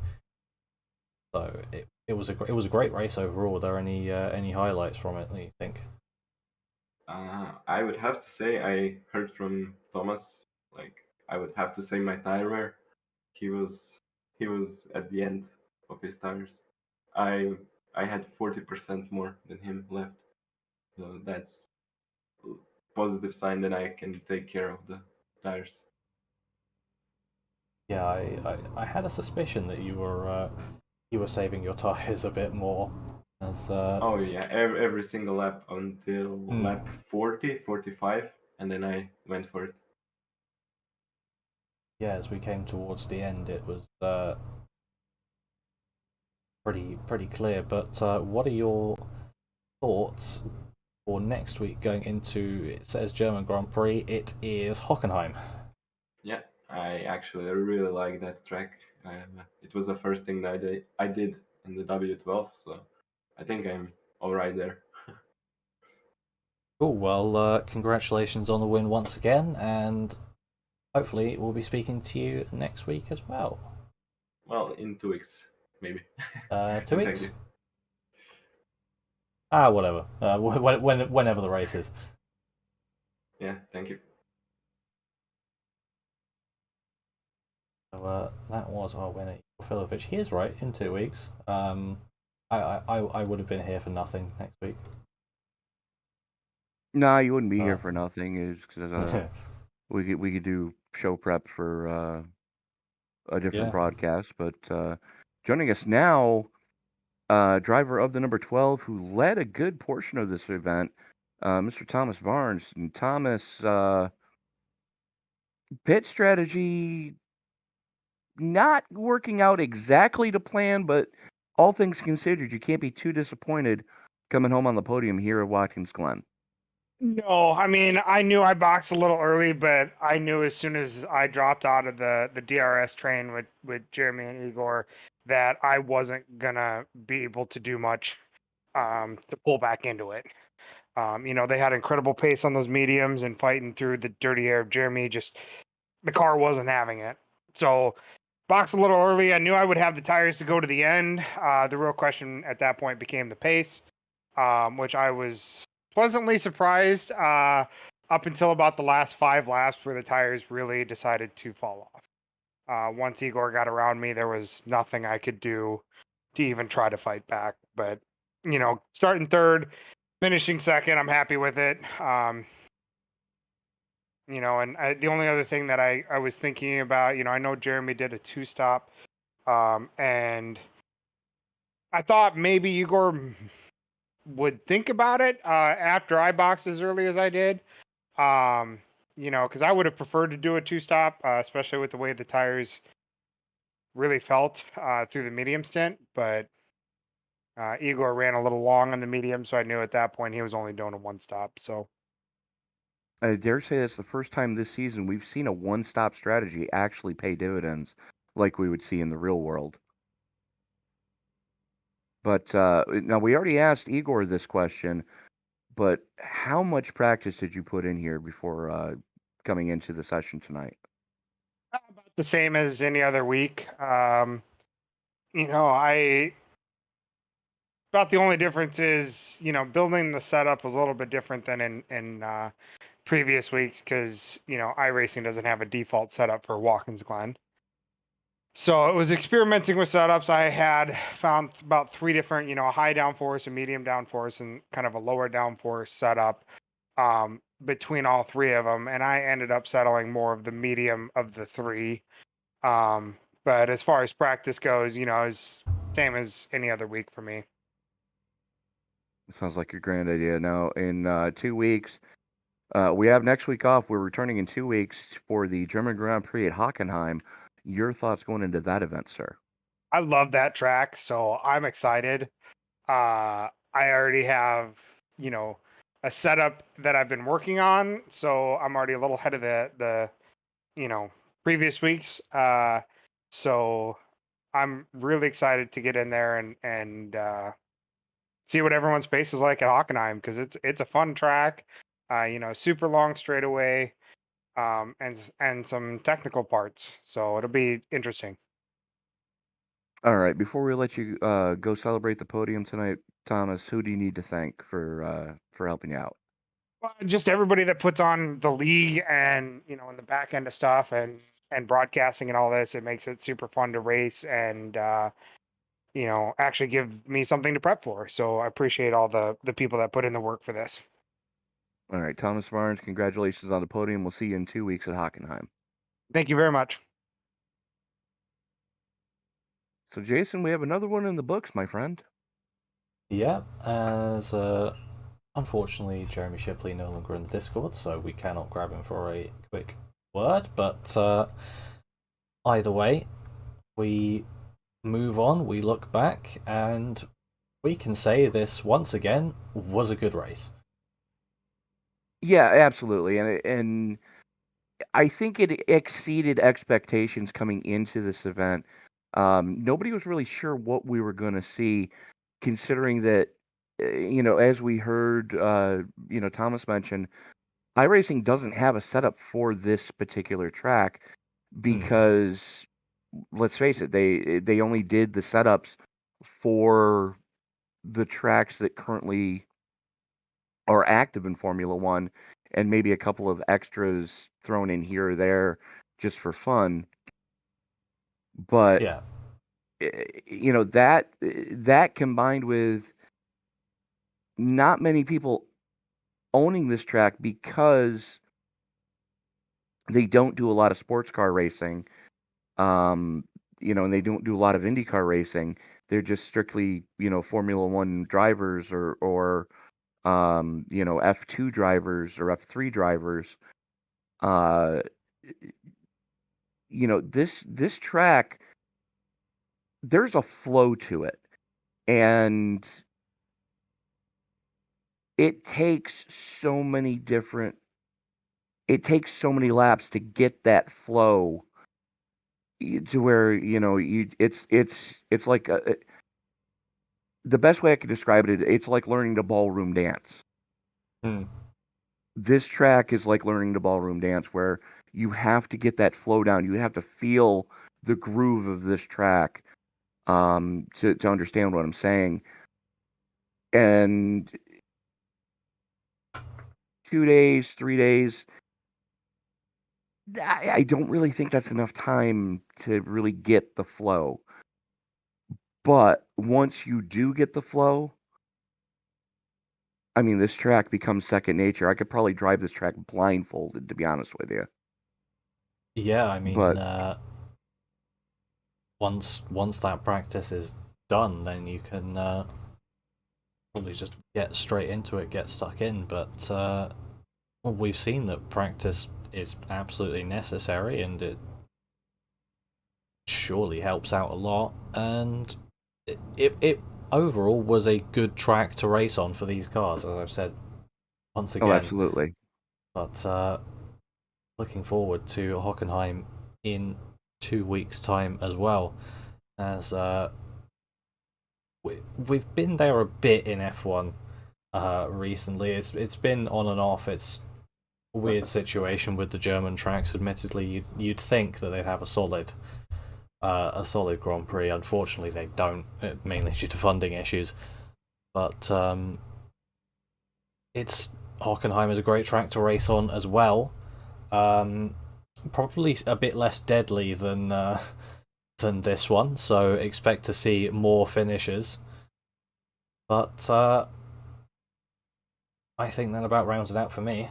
So it was a great race overall. Are there any highlights from it that you think? I would have to say I heard from Thomas. Like I would have to say my tire wear. He was at the end of his tires. I I had 40% more than him left. So that's a positive sign that I can take care of the tires. Yeah, I had a suspicion that you were saving your tires a bit more as Oh yeah, every single lap until lap 40, 45, and then I went for it. yeah, as we came towards the end, it was pretty clear. But what are your thoughts for next week going into? It says German Grand Prix. It is Hockenheim. Yeah, I actually really like that track. It was the first thing that I did in the W12, so I think I'm all right there. Cool. Well, congratulations on the win once again, and hopefully we'll be speaking to you next week as well. Well, in 2 weeks, maybe. 2 And thank weeks? you. Whatever. Whenever the race is. Yeah, thank you. So that was our winner, Filipic. He is right, in 2 weeks. I would have been here for nothing next week. Nah, you wouldn't be here for nothing. Is because we could do show prep for a different broadcast. But joining us now, driver of the number 12, who led a good portion of this event, Mr. Thomas Barnes. And Thomas, pit strategy not working out exactly to plan, but all things considered, you can't be too disappointed coming home on the podium here at Watkins Glen. No, I mean, I knew I boxed a little early, but I knew as soon as I dropped out of the DRS train with Jeremy and Igor that I wasn't gonna be able to do much to pull back into it. They had incredible pace on those mediums and fighting through the dirty air of Jeremy. Just the car wasn't having it. So boxed a little early. I knew I would have the tires to go to the end. The real question at that point became the pace, which I was pleasantly surprised up until about the last 5 laps where the tires really decided to fall off. Once Igor got around me, there was nothing I could do to even try to fight back. But, starting third, finishing second, I'm happy with it. And the only other thing that I was thinking about, I know Jeremy did a 2-stop, and I thought maybe Igor would think about it after I boxed as early as I did. Because I would have preferred to do a 2-stop, especially with the way the tires really felt through the medium stint. But Igor ran a little long on the medium, so I knew at that point he was only doing a 1-stop. So I dare say that's the first time this season we've seen a one-stop strategy actually pay dividends like we would see in the real world. But now we already asked Igor this question, but how much practice did you put in here before coming into the session tonight? about the same as any other week. I about the only difference is, building the setup was a little bit different than in previous weeks because, iRacing doesn't have a default setup for Watkins Glen. So it was experimenting with setups. I had found about 3 different, a high downforce, a medium downforce, and kind of a lower downforce setup between all 3 of them. And I ended up settling more of the medium of the 3. But as far as practice goes, it's same as any other week for me. Sounds like a grand idea. Now, in 2 weeks, we have next week off. We're returning in 2 weeks for the German Grand Prix at Hockenheim. Your thoughts going into that event, sir? I love that track, so I'm excited. I already have, a setup that I've been working on, so I'm already a little ahead of the previous weeks. So I'm really excited to get in there and see what everyone's pace is like at Hockenheim because it's a fun track. Super long straightaway, and some technical parts, so it'll be interesting. All right. Before we let you go celebrate the podium tonight, Thomas, who do you need to thank for helping you out? Well, just everybody that puts on the league and in the back end of stuff and broadcasting and all this, it makes it super fun to race and actually give me something to prep for. So I appreciate all the people that put in the work for this. All right, Thomas Barnes, congratulations on the podium. We'll see you in 2 weeks at Hockenheim. Thank you very much. So, Jason, we have another one in the books, my friend. Yeah, as unfortunately Jeremy Shipley no longer in the Discord, so we cannot grab him for a quick word. But either way, we move on, we look back, and we can say this once again was a good race. Yeah, absolutely, and I think it exceeded expectations coming into this event. Nobody was really sure what we were going to see, considering that, as we heard, Thomas mention, iRacing doesn't have a setup for this particular track because, let's face it, they only did the setups for the tracks that currently are active in Formula One, and maybe a couple of extras thrown in here or there just for fun. But Yeah, that combined with not many people owning this track because they don't do a lot of sports car racing, and they don't do a lot of IndyCar racing. They're just strictly, Formula One drivers or F2 drivers or F3 drivers. This track, there's a flow to it, and it takes so many laps to get that flow to where it's like the best way I could describe it's like learning to ballroom dance. This track is like learning to ballroom dance, where you have to get that flow down. You have to feel the groove of this track to understand what I'm saying. And 2 days, 3 days, I don't really think that's enough time to really get the flow. But once you do get the flow, I mean, this track becomes second nature. I could probably drive this track blindfolded, to be honest with you. Yeah, I mean, But once that practice is done, then you can probably just get straight into it, get stuck in. But we've seen that practice is absolutely necessary, and it surely helps out a lot. And it overall was a good track to race on for these cars, as I've said once again. Oh, absolutely. But looking forward to Hockenheim in 2 weeks' time as well, as we've been there a bit in F1 recently. It's been on and off. It's a weird situation with the German tracks. Admittedly, you'd think that they'd have a solid a solid Grand Prix. Unfortunately, they don't, mainly due to funding issues. But it's Hockenheim is a great track to race on as well. Probably a bit less deadly than this one, so expect to see more finishes. But I think that about rounds it out for me.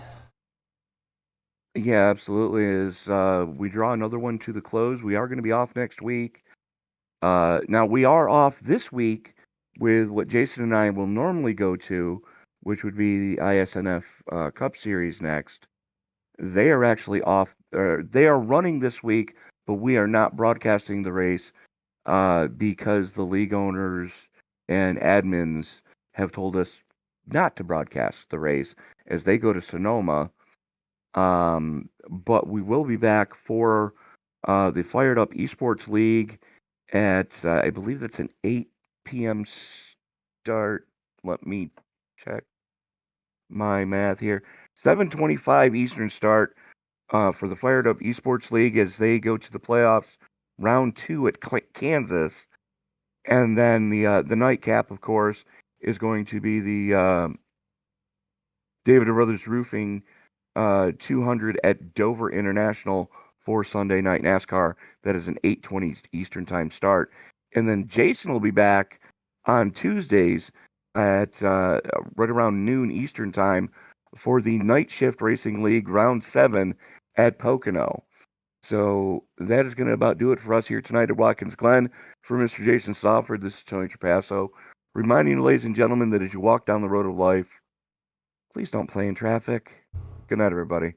Yeah, absolutely. As we draw another one to the close, we are going to be off next week. Now we are off this week with what Jason and I will normally go to, which would be the ISNF Cup Series next. They are actually off. They are running this week, but we are not broadcasting the race because the league owners and admins have told us not to broadcast the race as they go to Sonoma. But we will be back for the Fired Up Esports League at I believe that's an 8 p.m. start. Let me check my math here. 7:25 Eastern start for the Fired Up Esports League as they go to the playoffs, round 2 at Kansas, and then the nightcap, of course, is going to be the David Brothers Roofing 200 at Dover International for Sunday Night NASCAR. That is an 8:20 Eastern Time start. And then Jason will be back on Tuesdays at right around noon Eastern Time for the Night Shift Racing League Round 7 at Pocono. So that is going to about do it for us here tonight at Watkins Glen. For Mr. Jason Sawford, this is Tony Trapasso, reminding you, ladies and gentlemen, that as you walk down the road of life, please don't play in traffic. Good night, everybody.